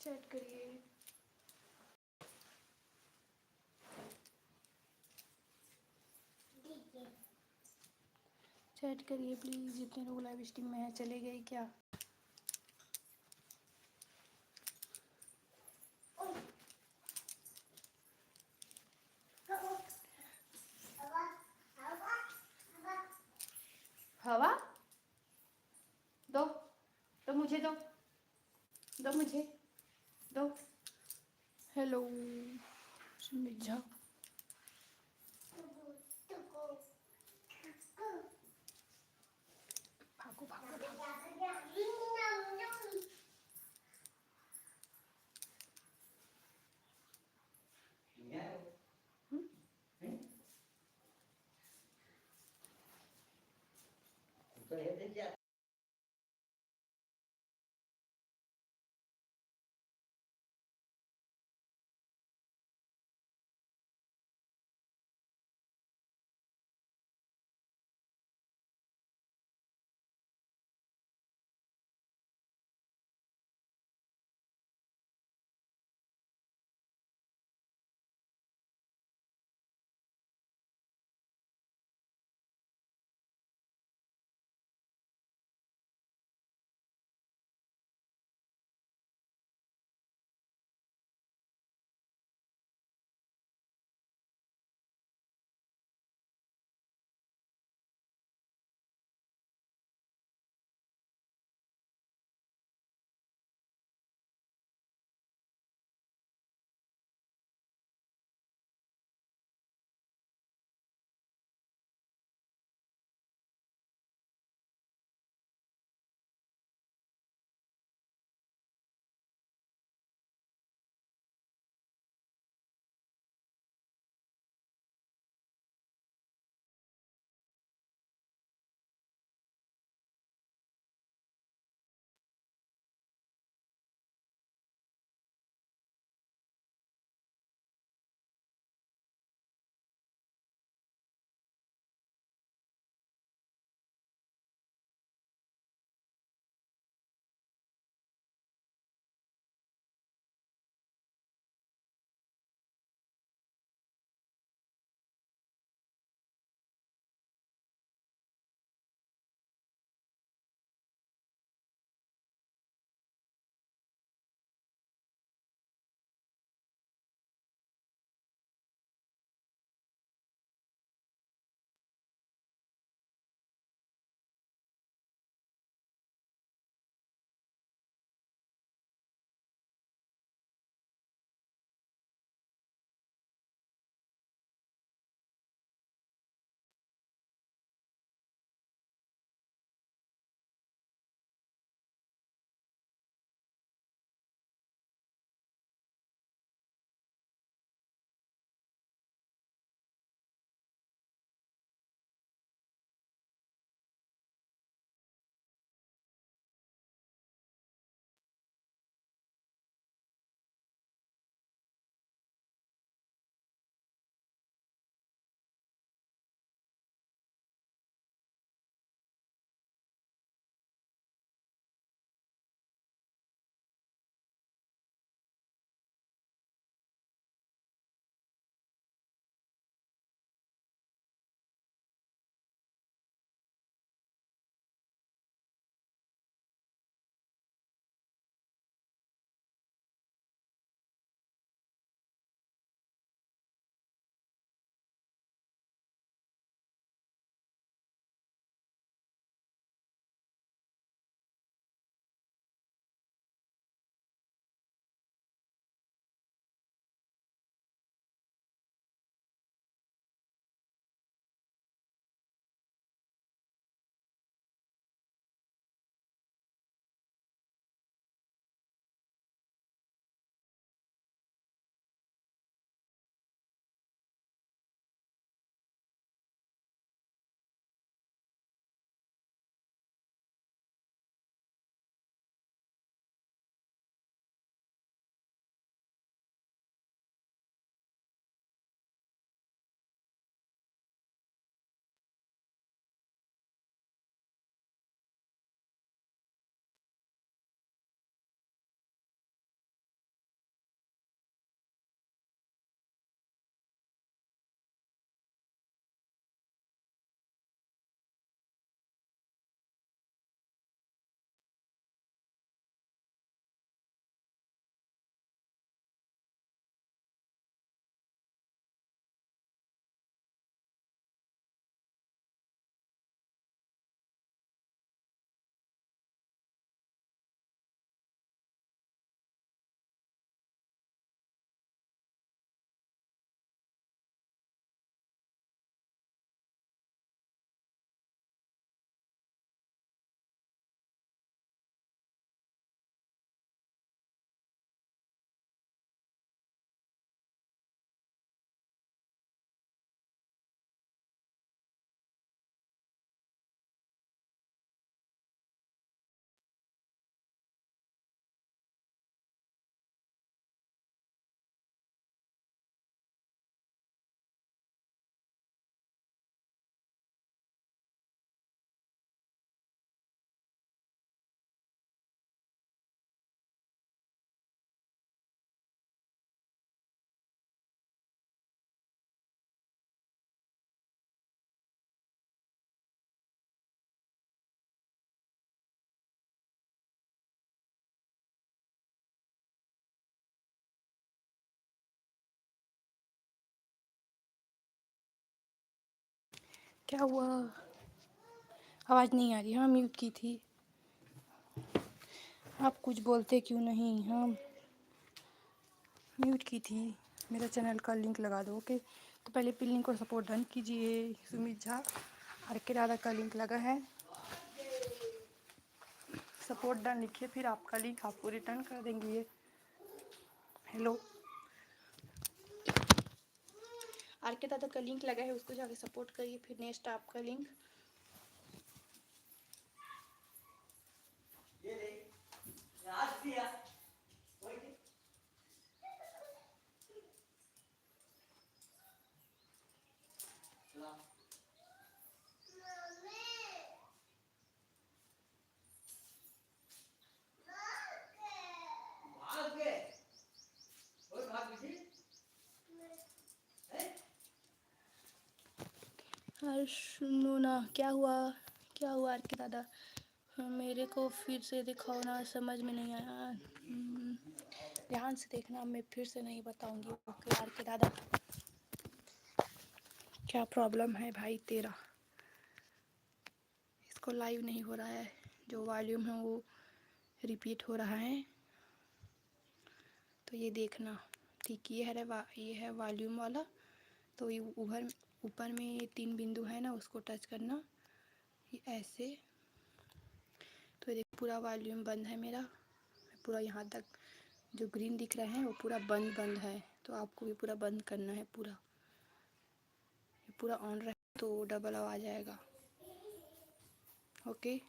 चैट करिए। चैट करिए प्लीज़ जितने लोग लाइव स्ट्रीम में हैं। चले गए क्या? हवा दो तो मुझे दो। दो मुझे दो। हेलो सुमित झा। भागो भागो भागो। क्या हुआ? आवाज़ नहीं आ रही? हाँ, म्यूट की थी। आप कुछ बोलते क्यों नहीं? हाँ, म्यूट की थी। मेरा चैनल का लिंक लगा दो। ओके, तो पहले पिन को सपोर्ट डन कीजिए। सुमित झा आर के दादा का लिंक लगा है, सपोर्ट डन लिखिए, फिर आपका लिंक आपको रिटर्न कर देंगे ये। हेलो, आर के दादा का लिंक लगा है, उसको जाके सपोर्ट करिए, फिर नेक्स्ट आपका लिंक। सुनो ना, क्या हुआ? क्या हुआ आर के दादा? मेरे को फिर से दिखाओ ना, समझ में नहीं आया। ध्यान से देखना, मैं फिर से नहीं बताऊंगी। ओके आर के दादा, क्या प्रॉब्लम है भाई तेरा? इसको लाइव नहीं हो रहा है, जो वॉल्यूम है वो रिपीट हो रहा है, तो ये देखना। ठीक, ये है वॉल्यूम वाला, तो ये ऊपर में ये 3 बिंदु है ना, उसको टच करना, ये ऐसे। तो ये पूरा वॉल्यूम बंद है मेरा, पूरा यहाँ तक जो ग्रीन दिख रहा है वो पूरा बंद है, तो आपको भी पूरा बंद करना है। पूरा ये पूरा ऑन रहे तो डबल आवाज आएगा। ओके,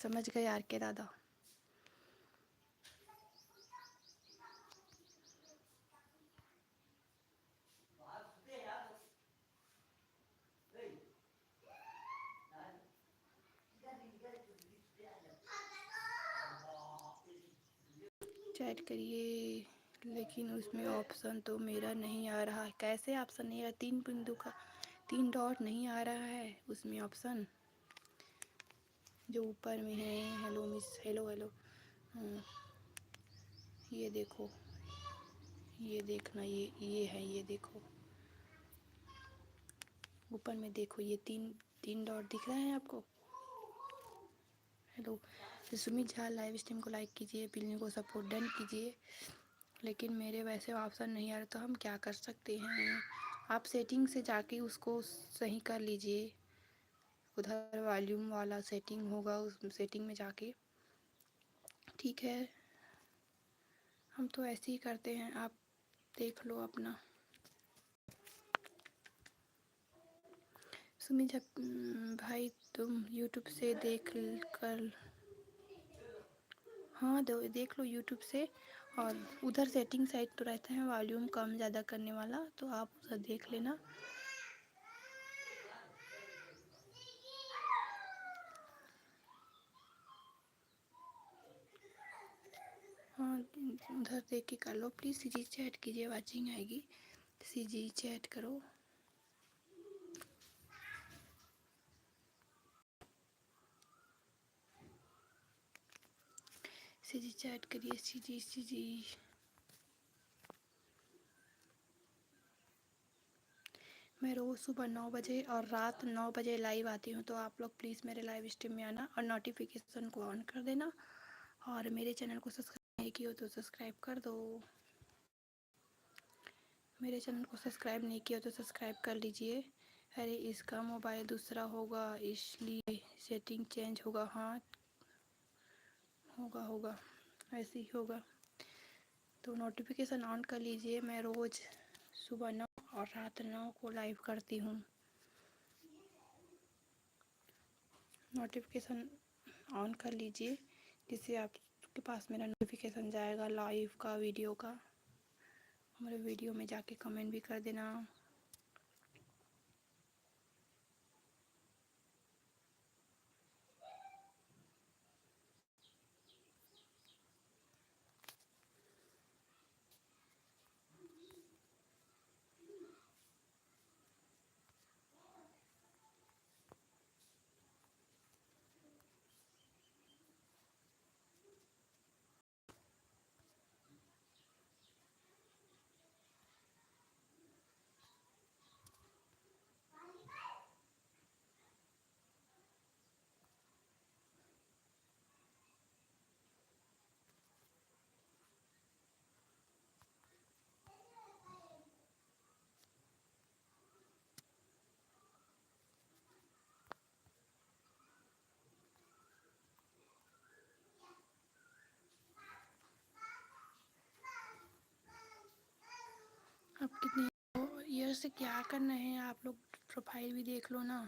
समझ गए आर के दादा? चैट करिए, लेकिन उसमें ऑप्शन तो मेरा नहीं आ रहा। कैसे ऑप्शन नहीं आ रहा? 3 बिंदु का 3 डॉट नहीं आ रहा है उसमें ऑप्शन, जो ऊपर में है। Hello miss, hello hello. ये देखो, ये देखना, ये है, ये देखो ऊपर में, देखो ये तीन डॉट दिख रहे हैं आपको। Hello, Sumit Jha live stream को लाइक कीजिए, पिल्ली को सपोर्ट डन कीजिए। लेकिन मेरे वैसे ऑप्शन नहीं आ रहा, तो हम क्या कर सकते हैं? आप सेटिंग से जाके उसको सही कर लीजिए। उधर वॉल्यूम वाला सेटिंग होगा, उस सेटिंग में जाके। ठीक है, हम तो ऐसे ही करते हैं, आप देख लो अपना। सुमित भाई, तुम यूट्यूब से देख कर, हाँ देख लो यूट्यूब से, और उधर सेटिंग साइट तो रहता है वॉल्यूम कम ज़्यादा करने वाला, तो आप उधर देख लेना। हाँ, उधर देख के कर लो प्लीज़। सीजी चैट कीजिए, वाचिंग आएगी, सीजी चैट करो। सीजी चैट करिए, सीजी। मैं रोज़ सुबह 9 बजे और रात 9 बजे लाइव आती हूँ, तो आप लोग प्लीज़ मेरे लाइव स्ट्रीम में आना और नोटिफिकेशन को ऑन कर देना, और मेरे चैनल को सब्सक्राइब नहीं किया हो तो सब्सक्राइब कर दो। मेरे चैनल को सब्सक्राइब नहीं किया तो सब्सक्राइब कर लीजिए। अरे इसका मोबाइल दूसरा होगा, इसलिए सेटिंग चेंज होगा। हाँ, होगा ऐसे ही होगा, तो नोटिफिकेशन ऑन कर लीजिए। मैं रोज़ सुबह 9 और रात 9 को लाइव करती हूँ। नोटिफिकेशन ऑन कर लीजिए, जिससे आपके पास मेरा नोटिफिकेशन जाएगा लाइव का, वीडियो का। हमारे वीडियो में जाके कमेंट भी कर देना। से क्या करना है, आप लोग प्रोफाइल भी देख लो ना।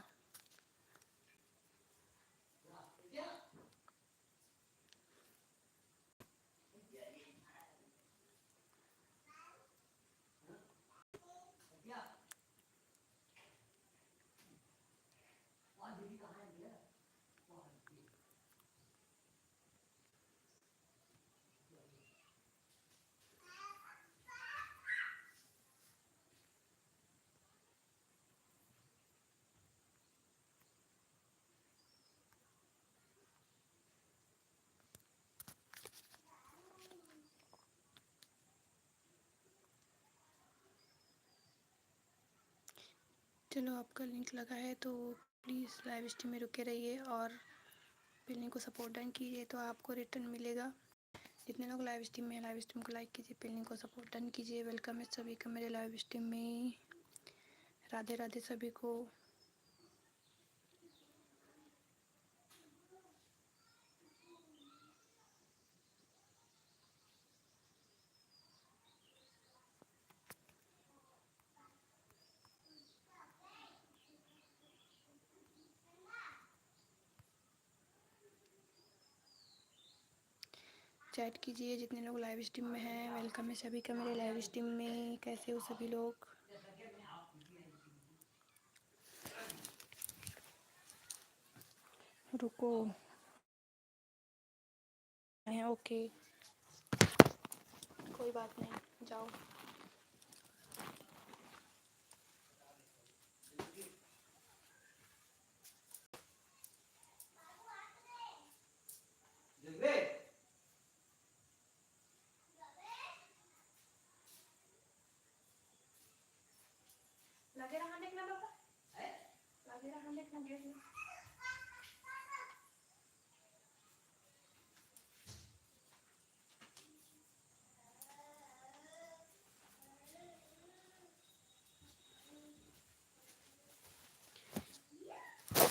चलो, आपका लिंक लगा है तो प्लीज़ लाइव स्ट्रीम में रुके रहिए और पिल्ली को सपोर्ट डन कीजिए तो आपको रिटर्न मिलेगा। जितने लोग लाइव स्ट्रीम में हैं, लाइव स्ट्रीम को लाइक कीजिए, पिल्ली को सपोर्ट डन कीजिए। वेलकम है सभी का मेरे लाइव स्ट्रीम में। राधे राधे सभी को। चैट कीजिए जितने लोग लाइव स्ट्रीम में हैं। वेलकम है सभी का मेरे लाइव स्ट्रीम में। कैसे हो सभी लोग? रुको है, ओके, कोई बात नहीं, जाओ। लगे रहा देखना बाबा, लगे रहा देखना गेट में।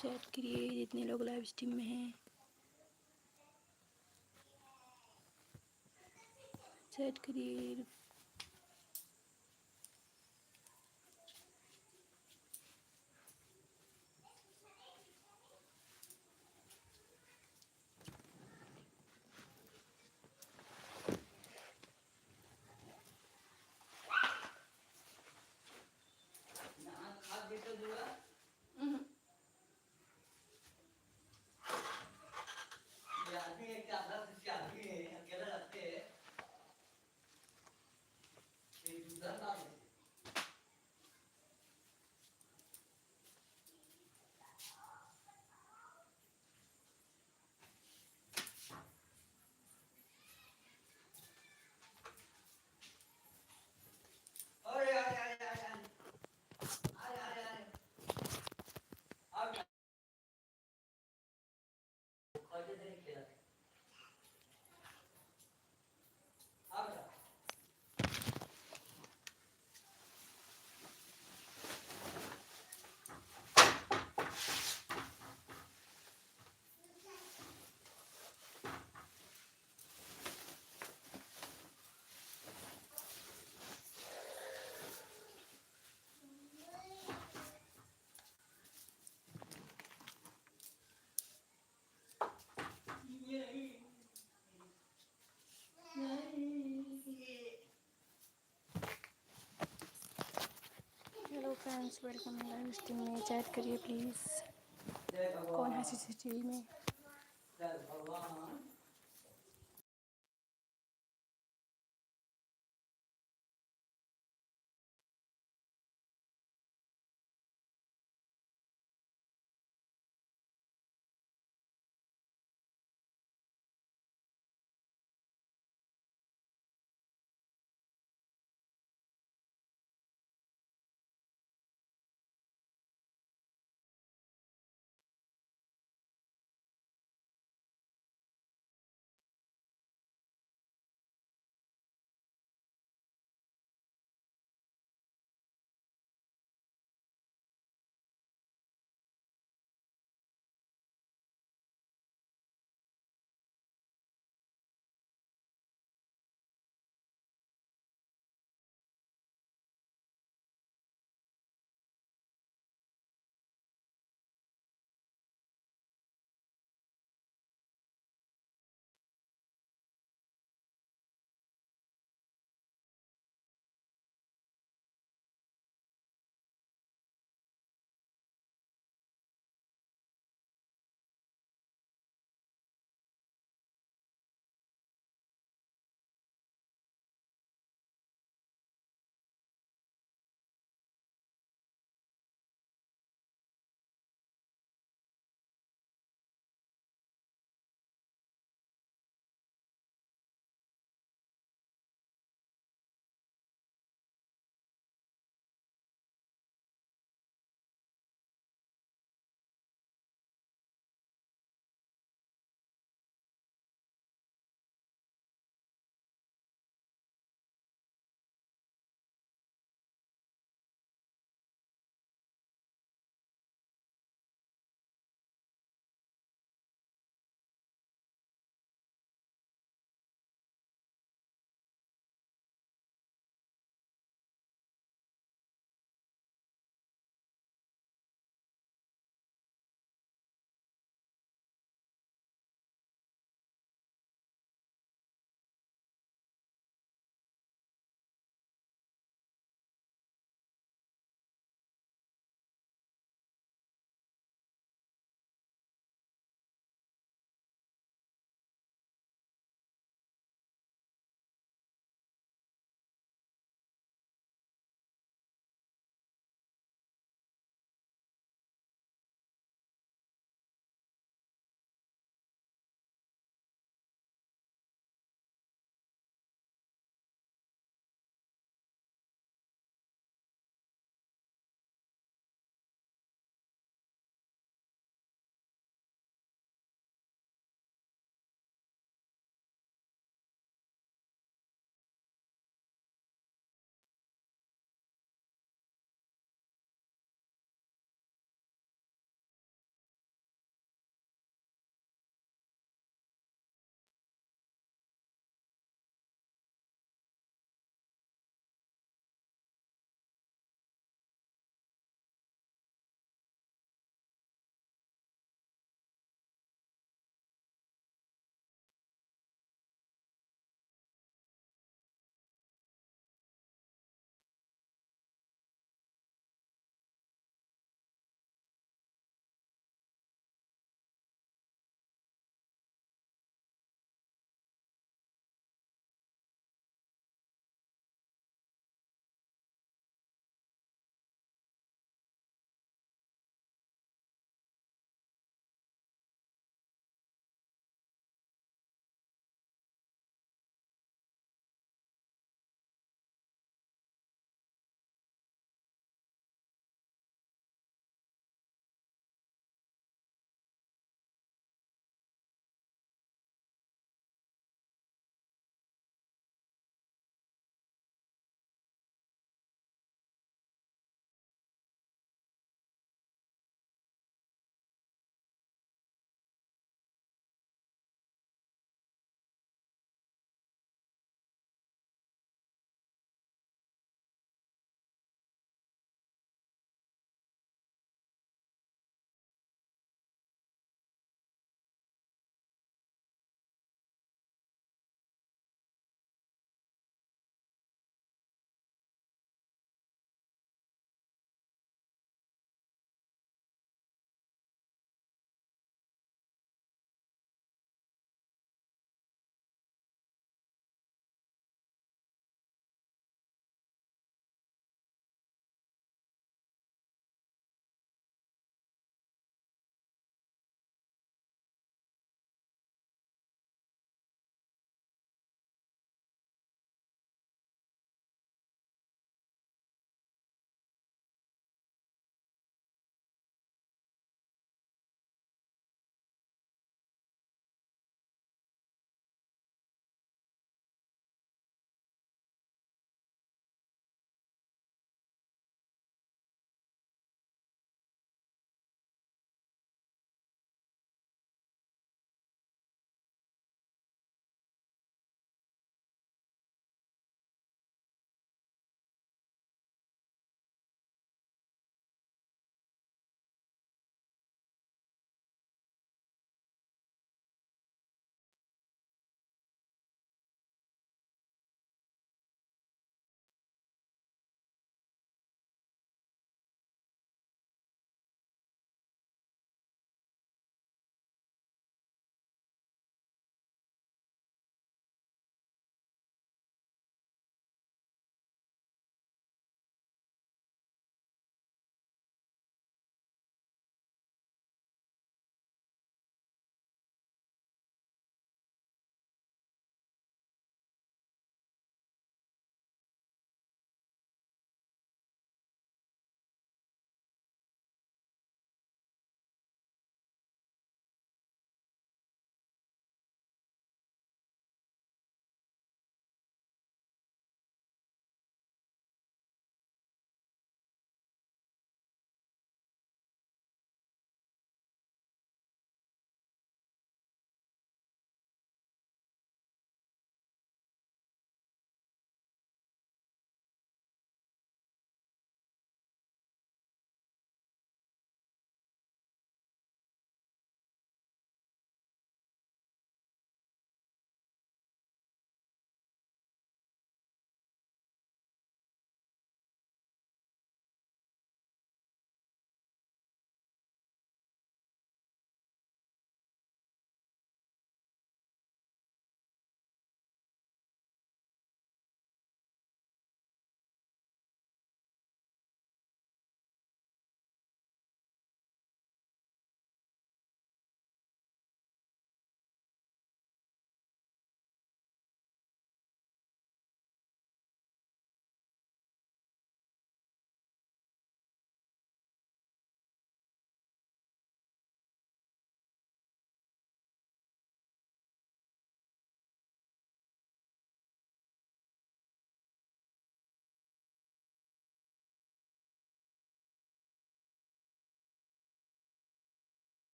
चैट करिए जितने लोग लाइव स्ट्रीम में हैं। चैट करिए। Hello friends, welcome live stream में। चैट करिए प्लीज़। कौन है सीसीटीवी में?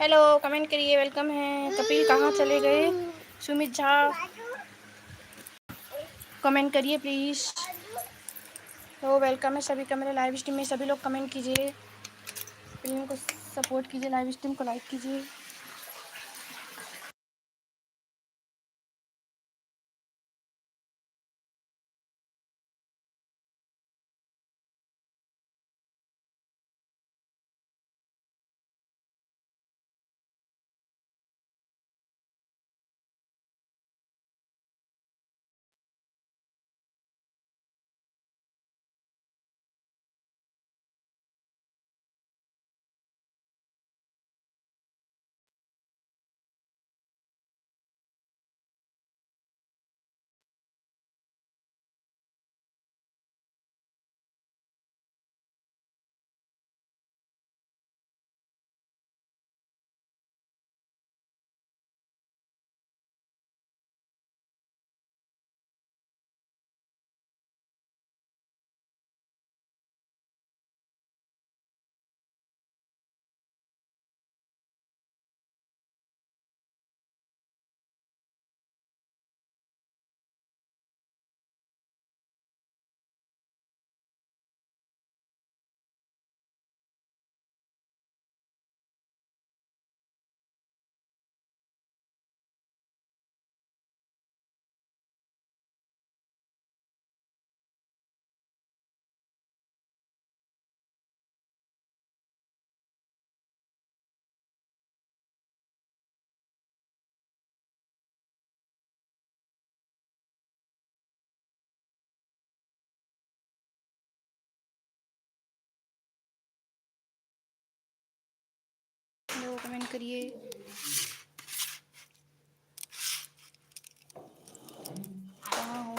हेलो, कमेंट करिए, वेलकम है। कपिल कहाँ चले गए? सुमित झा कमेंट करिए प्लीज़। तो वेलकम है सभी का मेरे लाइव स्ट्रीम में। सभी लोग कमेंट कीजिए, फिल्म को सपोर्ट कीजिए, लाइव स्ट्रीम को लाइक कीजिए। हेलो, कमेंट करिए। कहाँ हो?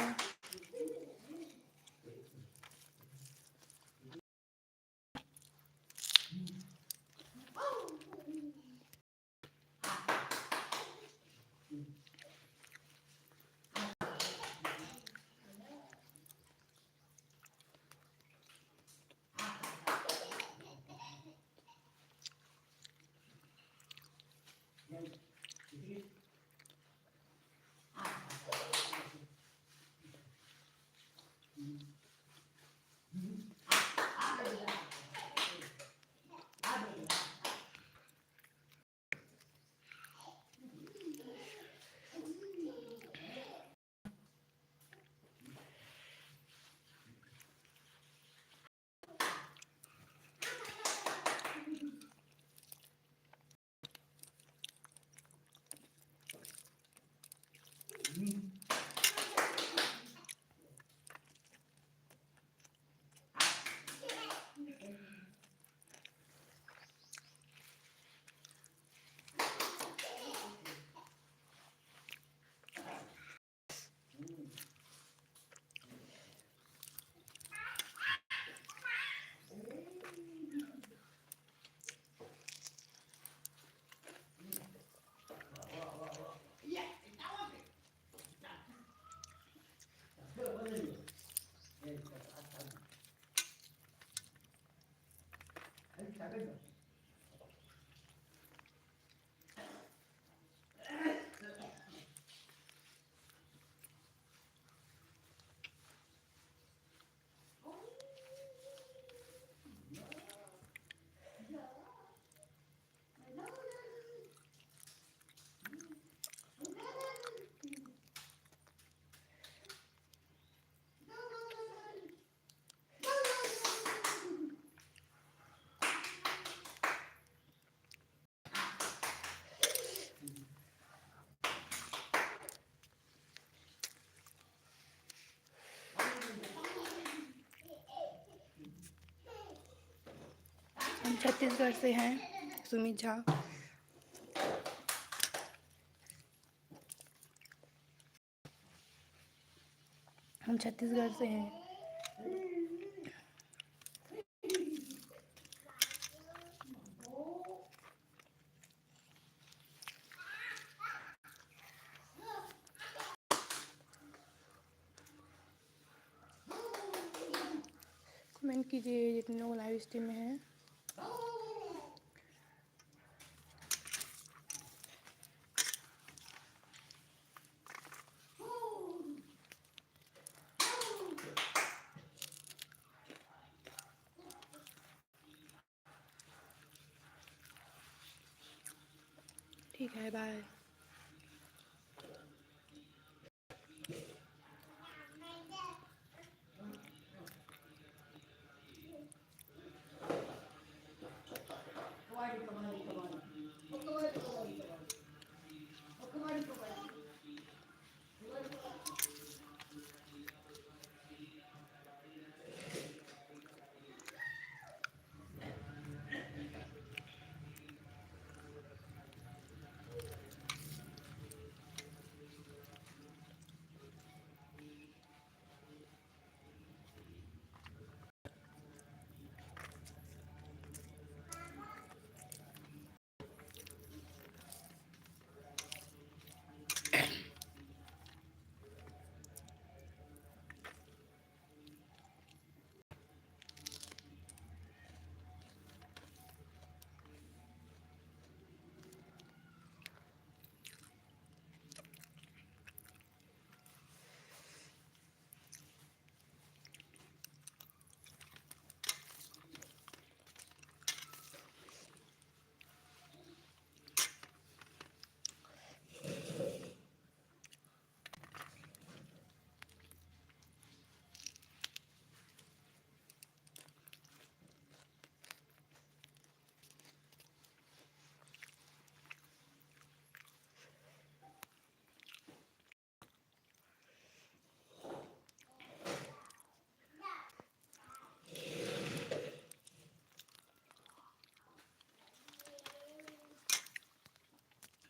हम छत्तीसगढ़ से हैं। सुमित झा। हम छत्तीसगढ़ से हैं। कमेंट कीजिए जितने लोग लाइव स्ट्रीम में हैं। ठीक है, बाय।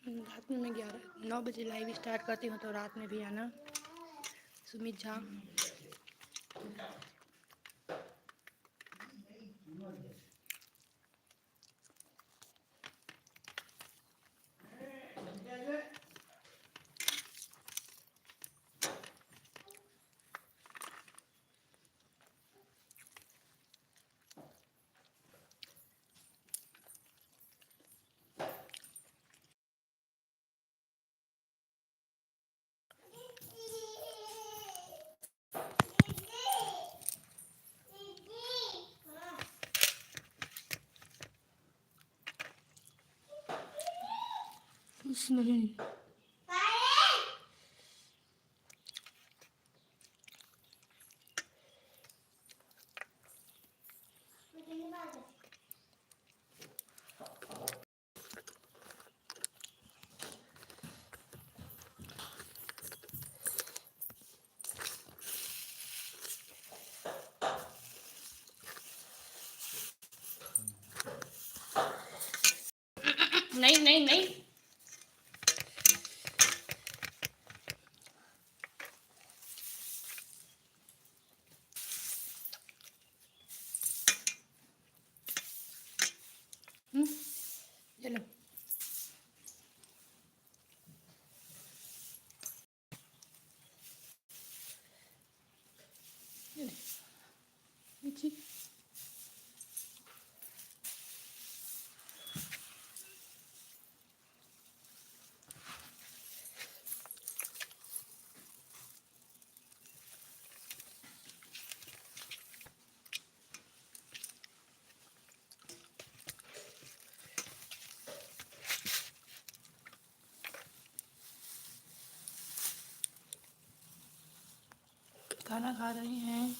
रात में मैं 9 बजे लाइव स्टार्ट करती हूँ, तो रात में भी आना। सुमित झा। कुछ नहीं। नहीं नहीं नहीं। चलो। जी। खाना खा रहे हैं।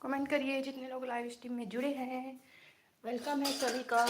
कमेंट करिए जितने लोग लाइव स्ट्रीम में जुड़े हैं, वेलकम है सभी का।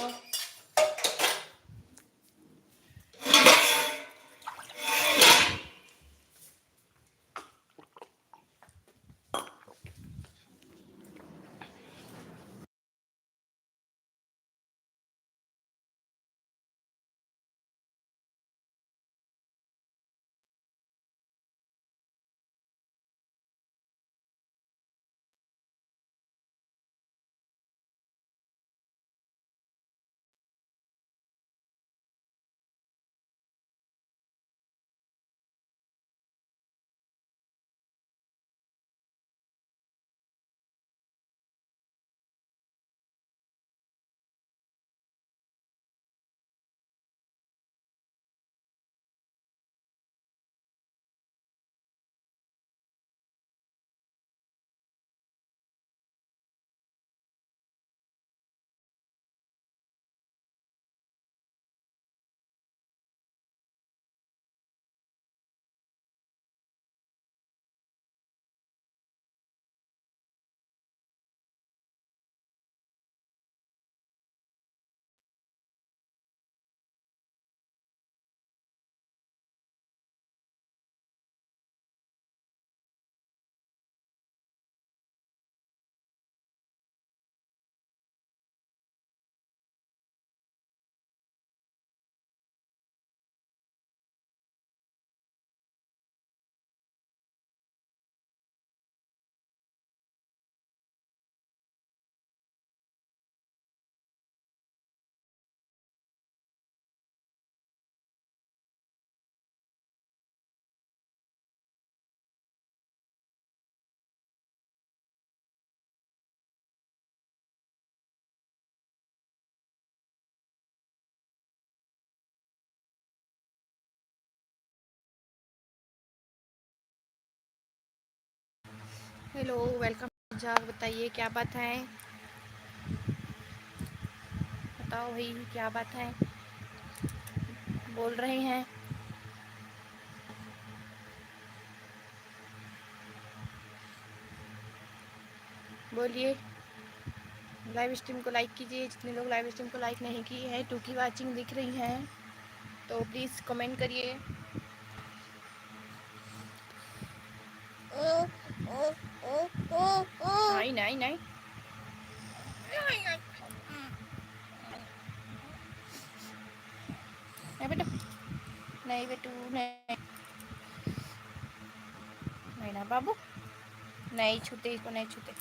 Hello, welcome. जाग बताइए क्या बात है, बताओ भाई क्या बात है, बोल रहे हैं। बोलिए, लाइव स्ट्रीम को लाइक कीजिए जितने लोग लाइव स्ट्रीम को लाइक नहीं किए हैं। टू की वाचिंग दिख रही हैं तो प्लीज़ कमेंट करिए। नहीं नहीं नहीं नहीं बेटा, नहीं बेटू, नहीं नहीं ना बाबू, नहीं छूते इसको, नहीं छूते।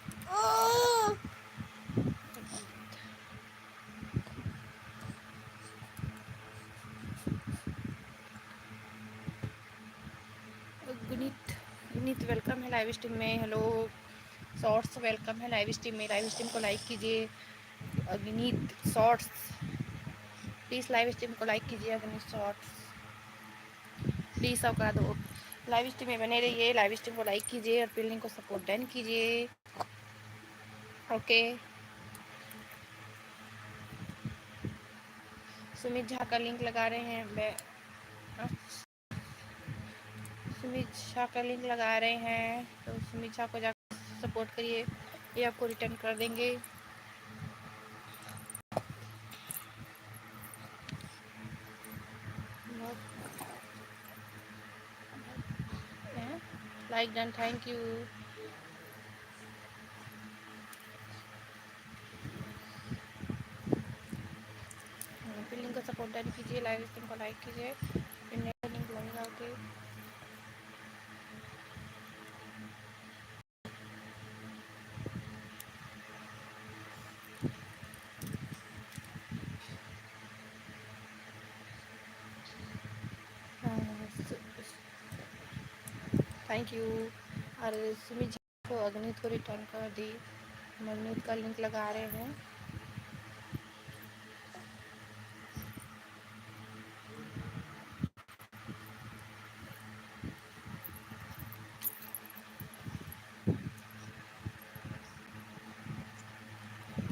गुनीत, गुनीत वेलकम है लाइव स्ट्रीम में। हेलो शॉर्ट्स, वेलकम है लाइव स्ट्रीम में। लाइव स्ट्रीम को लाइक कीजिए। अग्नित शॉर्ट्स, प्लीज़ लाइव स्ट्रीम को लाइक कीजिए। अग्नित शॉर्ट्स प्लीज़ सब करा दो। लाइव स्ट्रीम में बने रहिए, लाइव स्ट्रीम को लाइक कीजिए और बिल्डिंग को सपोर्ट डन कीजिए। ओके, सुमित झा का लिंक लगा रहे हैं, सुमित झा का लिंक लगा रहे हैं तो सुमित झा को जाकर सपोर्ट करिए, ये आपको रिटर्न कर देंगे। Like done, thank you. Link को सपोर्ट डन कीजिए, लाइव स्ट्रीम को लाइक कीजिए, लिंक लगेगा। Okay, thank you. और सुमित झा को अग्नित को रिटर्न कर दी। मनोज का लिंक लगा रहे हैं।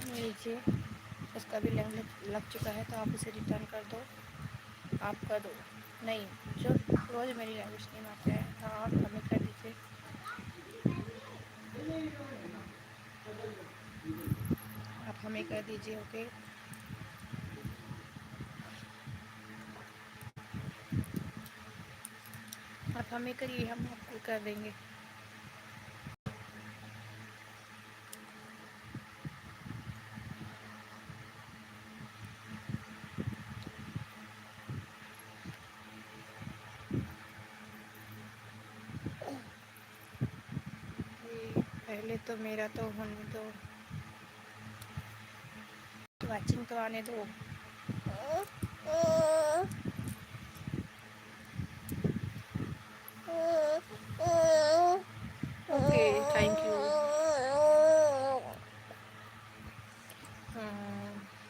लीजिए, उसका भी लिंक लग चुका है तो आप उसे रिटर्न कर दो। आप कर दो, नहीं जो रोज़ मेरी लाइव स्ट्रीम आते हैं तो आप हमें कर दीजिए। आप हमें कर दीजिए। ओके, आप हमें करिए, हम आपको कर देंगे। पहले तो मेरा तो होने दो, वाचिंग तो आने दो। Okay, thank you.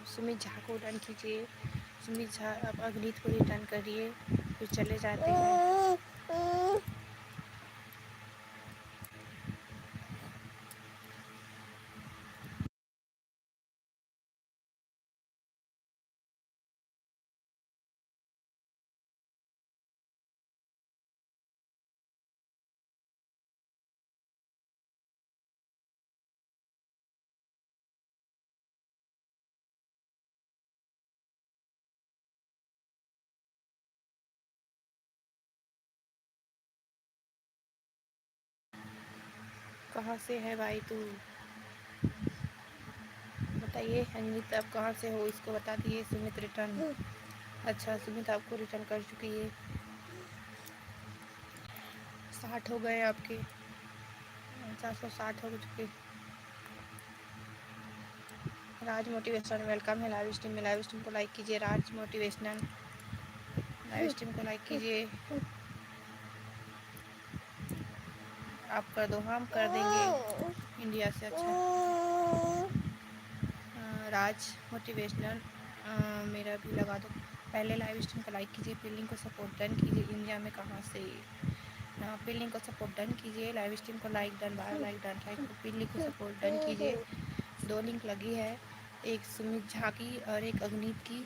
Sumit Jha को डन कीजिए। सुमित झा, आप अग्नित को रिटर्न करिए, फिर चले जाते हैं। कहाँ से है भाई तू, बताइए। अनित, आप कहाँ से हो, इसको बता दिए। सुमित रिटर्न, अच्छा सुमित आपको रिटर्न कर चुकी है। 60 हो गए आपके, 460 हो चुके। राज मोटिवेशनल वेलकम है लाइव स्ट्रीम में। लाइव स्ट्रीम को लाइक कीजिए। राज मोटिवेशनल लाइव स्ट्रीम को लाइक कीजिए। आप कर दो, हम कर देंगे इंडिया से। अच्छा, राज मोटिवेशनल मेरा भी लगा दो। पहले लाइव स्ट्रीम को लाइक कीजिए, फिर लिंक को सपोर्ट डन कीजिए। इंडिया में कहाँ से, फिर लिंक को सपोर्ट डन कीजिए। लाइव स्ट्रीम को लाइक डन, बाहर लाइक डन, फिर लिंक को सपोर्ट डन कीजिए। 2 लिंक लगी है, एक सुमित झा की और एक अग्नित की,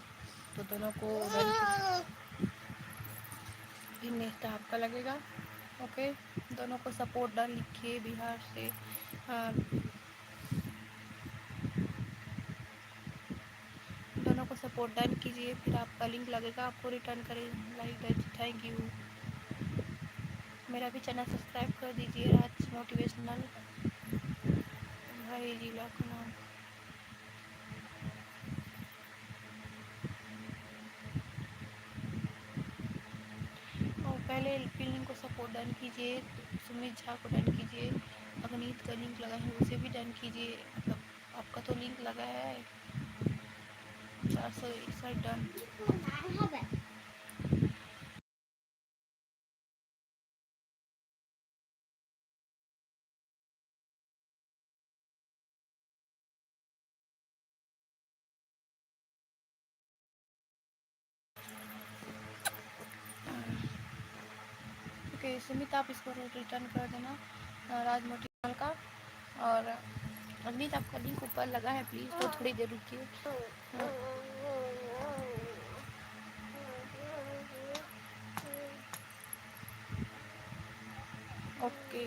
तो दोनों को डन कीजिए। फिर नेक्स्ट आपका लगेगा। ओके, दोनों को सपोर्ट डन लिखिए बिहार से। दोनों को सपोर्ट डन कीजिए, फिर आपका लिंक लगेगा, आपको रिटर्न करें लाइक डन। Thank you. मेरा भी चैनल सब्सक्राइब कर दीजिए, राज मोटिवेशनल भाई जिला का नाम। और पहले फिर लिंक को सपोर्ट डन कीजिए, सुमित झा को डन कीजिए, अग्नित का लिंक लगा है उसे भी डन कीजिए। मतलब आपका तो लिंक लगा है 461 डन। ओके सुमित, आप इसको रिटर्न कर देना राज मोटिवेशनल का। और अग्नित, आपका लिंक ऊपर लगा है, प्लीज़ तो थोड़ी देर रुकिए। ओके,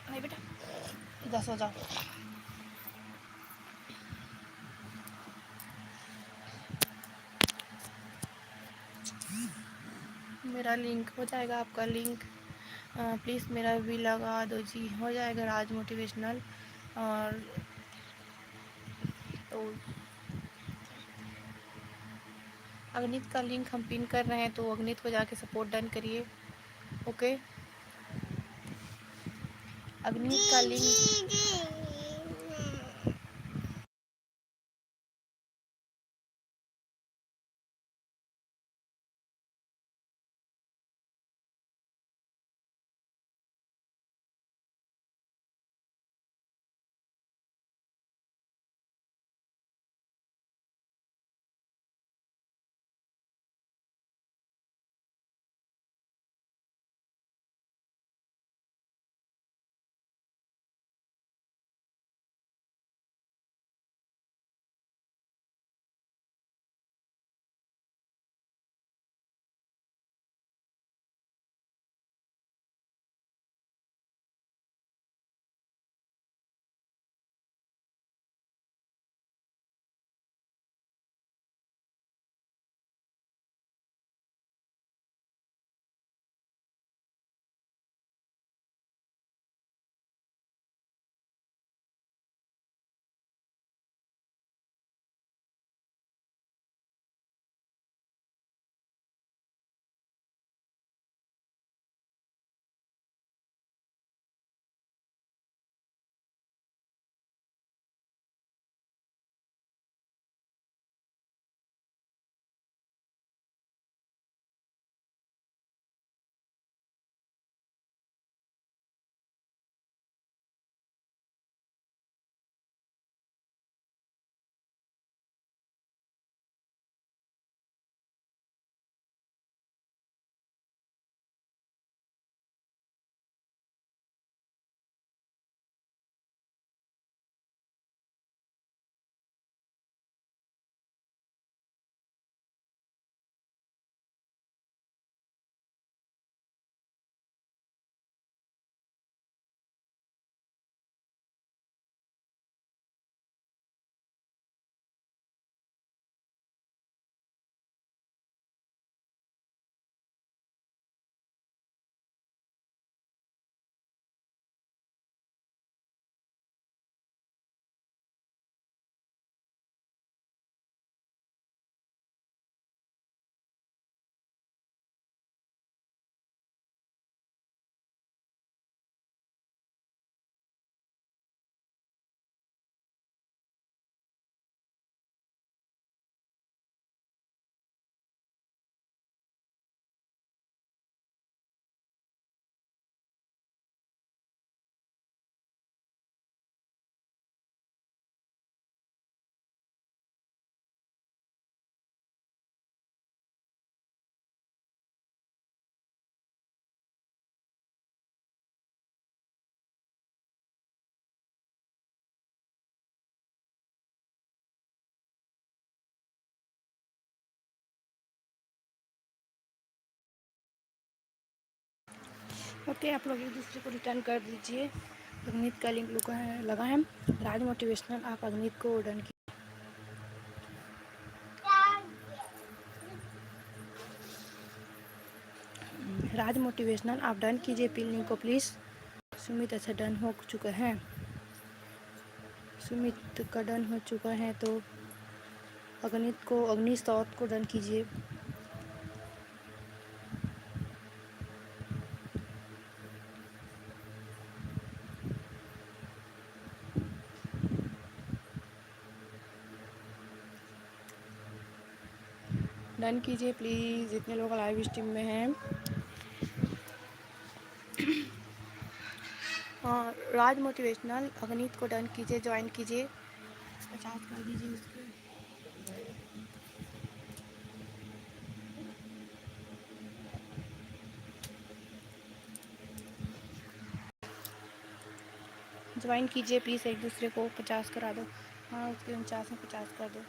नहीं बेटा, इधर सो जाओ। मेरा लिंक हो जाएगा, आपका लिंक प्लीज़ मेरा भी लगा दो जी, हो जाएगा राज मोटिवेशनल। और तो अग्नित का लिंक हम पिन कर रहे हैं, तो अग्नित को जाके सपोर्ट डन करिए। ओके, अग्नित का लिंक ओके, आप लोग एक दूसरे को रिटर्न कर दीजिए। अग्नित का लिंक लगा है। राज मोटिवेशनल, आप अग्नित को डन की। राज मोटिवेशनल, आप डन कीजिए पिन लिंक को प्लीज़। सुमित, अच्छा डन हो चुका है। सुमित का डन हो चुका है तो अग्नि स्टॉट को डन कीजिए। डन कीजिए प्लीज़, जितने लोग लाइव स्ट्रीम में हैं। राज मोटिवेशनल, अग्नित को डन कीजिए, ज्वाइन कीजिए, 50 कर दीजिए उसके। ज्वाइन कीजिए प्लीज़, एक दूसरे को 50 करा दो। हाँ, उसके 49 में 50 कर दो।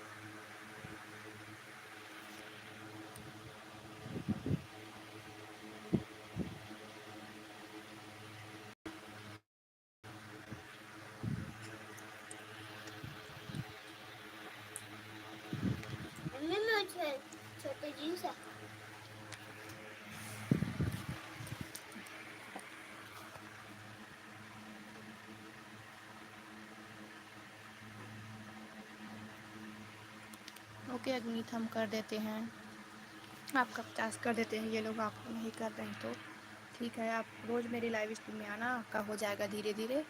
छोटे जींस है। ओके अग्नित, हम कर देते हैं, आपका 50 कर देते हैं। ये लोग आपको नहीं कर रहे हैं तो ठीक है, आप रोज़ मेरी लाइव स्ट्रीम में आना, आपका हो जाएगा धीरे धीरे,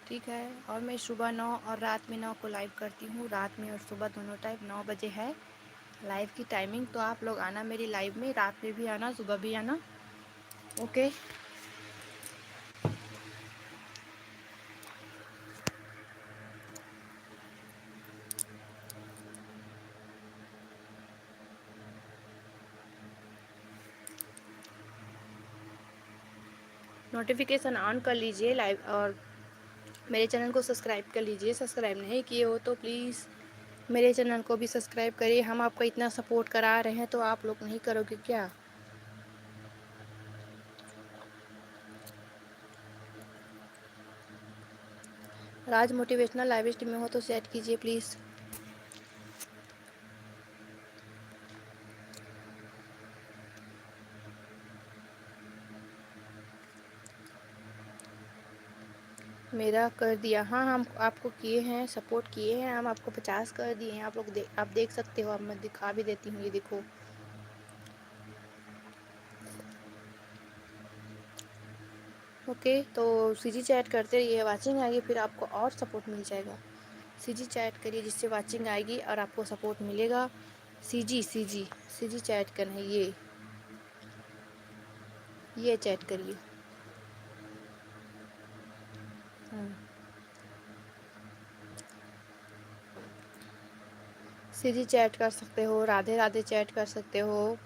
ठीक है। और मैं सुबह 9 और रात में 9 को लाइव करती हूँ। रात में और सुबह दोनों टाइम 9 बजे है लाइव की टाइमिंग। तो आप लोग आना मेरी लाइव में, रात में भी आना, सुबह भी आना। ओके, नोटिफिकेशन ऑन कर लीजिए लाइव, और मेरे चैनल को सब्सक्राइब कर लीजिए। सब्सक्राइब नहीं किए हो तो प्लीज़ मेरे चैनल को भी सब्सक्राइब करिए। हम आपको इतना सपोर्ट करा रहे हैं तो आप लोग नहीं करोगे क्या? राज मोटिवेशनल लाइव स्ट्रीम में हो तो सेट कीजिए प्लीज़। मेरा कर दिया, हाँ हम आपको किए हैं, सपोर्ट किए हैं, हम आपको 50 कर दिए हैं। आप लोग आप देख सकते हो, अब मैं दिखा भी देती हूँ, ये देखो। ओके, तो सीजी चैट करते रहिए, वाचिंग आएगी फिर आपको और सपोर्ट मिल जाएगा। सीजी चैट करिए जिससे वाचिंग आएगी और आपको सपोर्ट मिलेगा। सीजी सीजी सीजी चैट करना है, ये चैट करिए। सीजी चैट कर सकते हो, राधे राधे चैट कर सकते हो।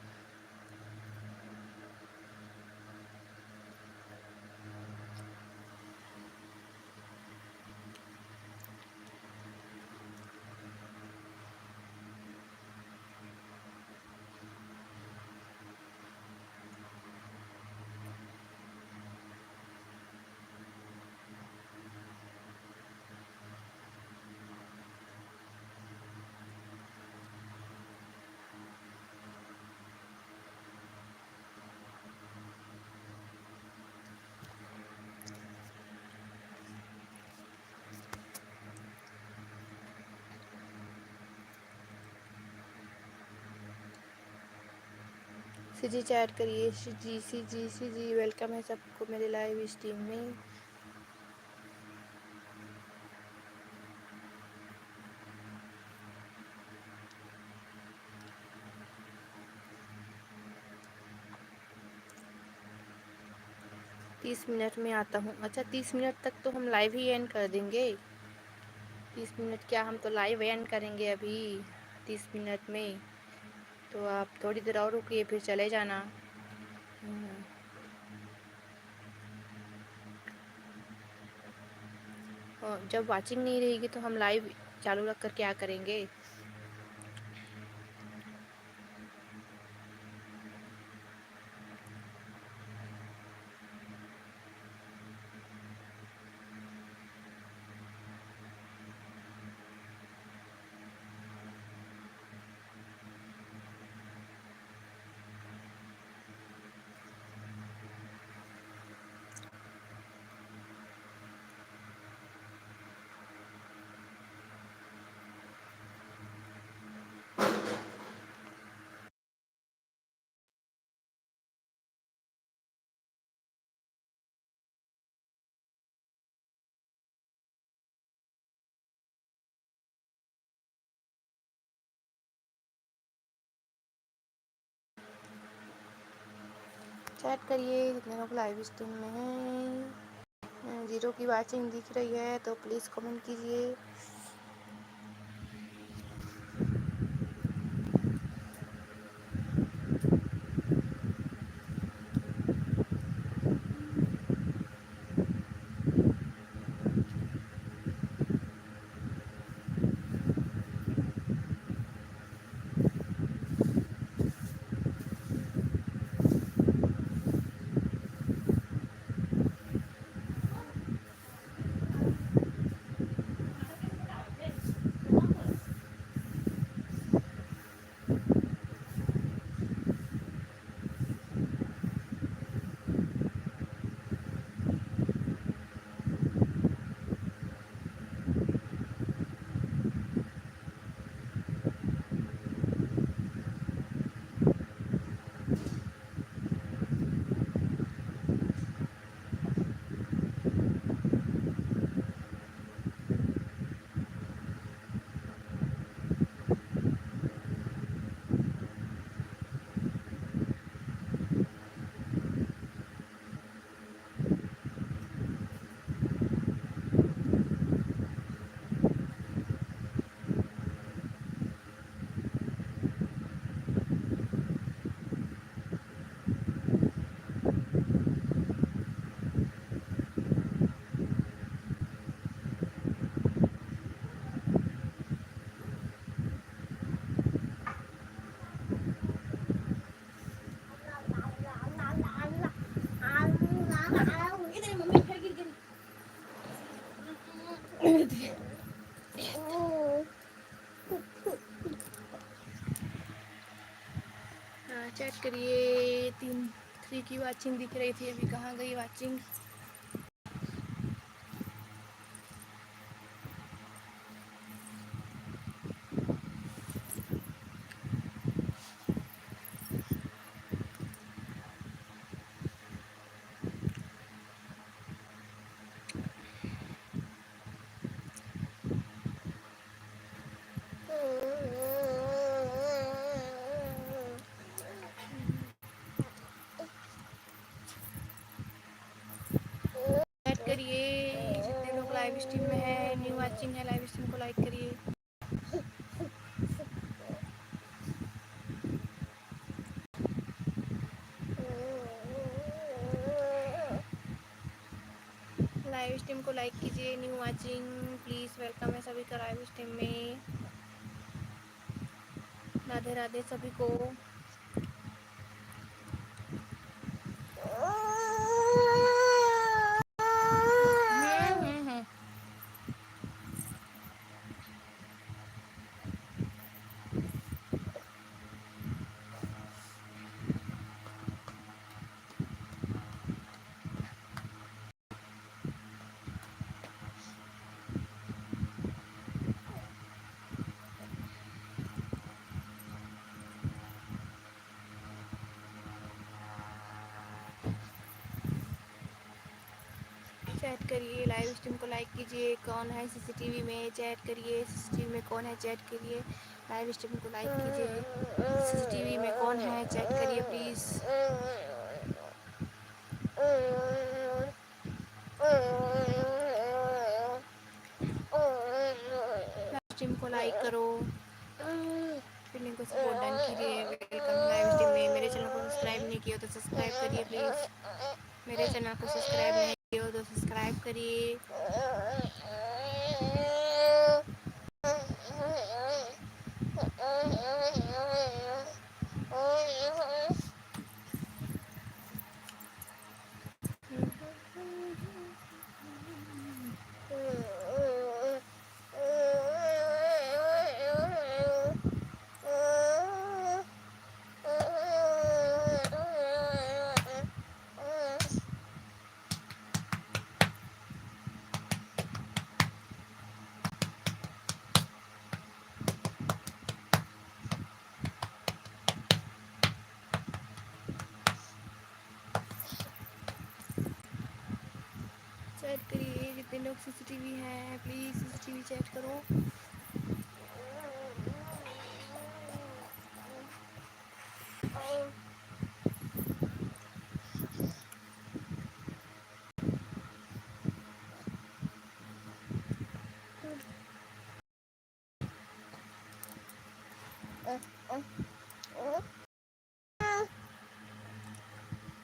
सीजी चैट करिए। सीजी सीजी सीजी, वेलकम है सबको मेरे लाइव स्ट्रीम में। तीस मिनट में आता हूँ। अच्छा, 30 मिनट तक तो हम लाइव ही एंड कर देंगे। 30 मिनट क्या, हम तो लाइव एंड करेंगे अभी 30 मिनट में। तो आप थोड़ी देर और रुकिए फिर चले जाना। और जब वाचिंग नहीं रहेगी तो हम लाइव चालू रख कर क्या करेंगे? चैट करिए जितने लोग लाइव स्ट्रीम में हैं। 0 की वाचिंग दिख रही है तो प्लीज़ कमेंट कीजिए। चेक करिए 3 की वाचिंग दिख रही थी, अभी कहाँ गई वाचिंग। चैट करिए जितने लोग लाइव स्ट्रीम में है, न्यू वाचिंग है, लाइव स्ट्रीम को लाइक करिए। लाइव स्ट्रीम को लाइक कीजिए, न्यू वाचिंग प्लीज़, वेलकम है सभी का लाइव स्ट्रीम में। राधे राधे सभी को। चैट करिए, लाइव स्ट्रीम को लाइक कीजिए। कौन है सीसीटीवी में, चैट करिए। सीसीटीवी में कौन है, चैट करिए। लाइव स्ट्रीम को लाइक कीजिए। सीसीटीवी में कौन है, चैट करिए प्लीज़। लाइव स्ट्रीम को लाइक करो, फीलिंग को सपोर्ट डन कीजिए। वेलकम लाइव स्ट्रीम में। मेरे चैनल को सब्सक्राइब नहीं किया तो सब्सक्राइब करिए प्लीज़। मेरे चैनल को सब्सक्राइब नहीं किया तो सब्सक्राइब करिए। चैट करिए जितने लोग सीसीटीवी हैं, प्लीज़ सीसीटीवी चैट करो।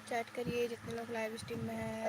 चैट करिए जितने लोग लाइव स्ट्रीम में हैं।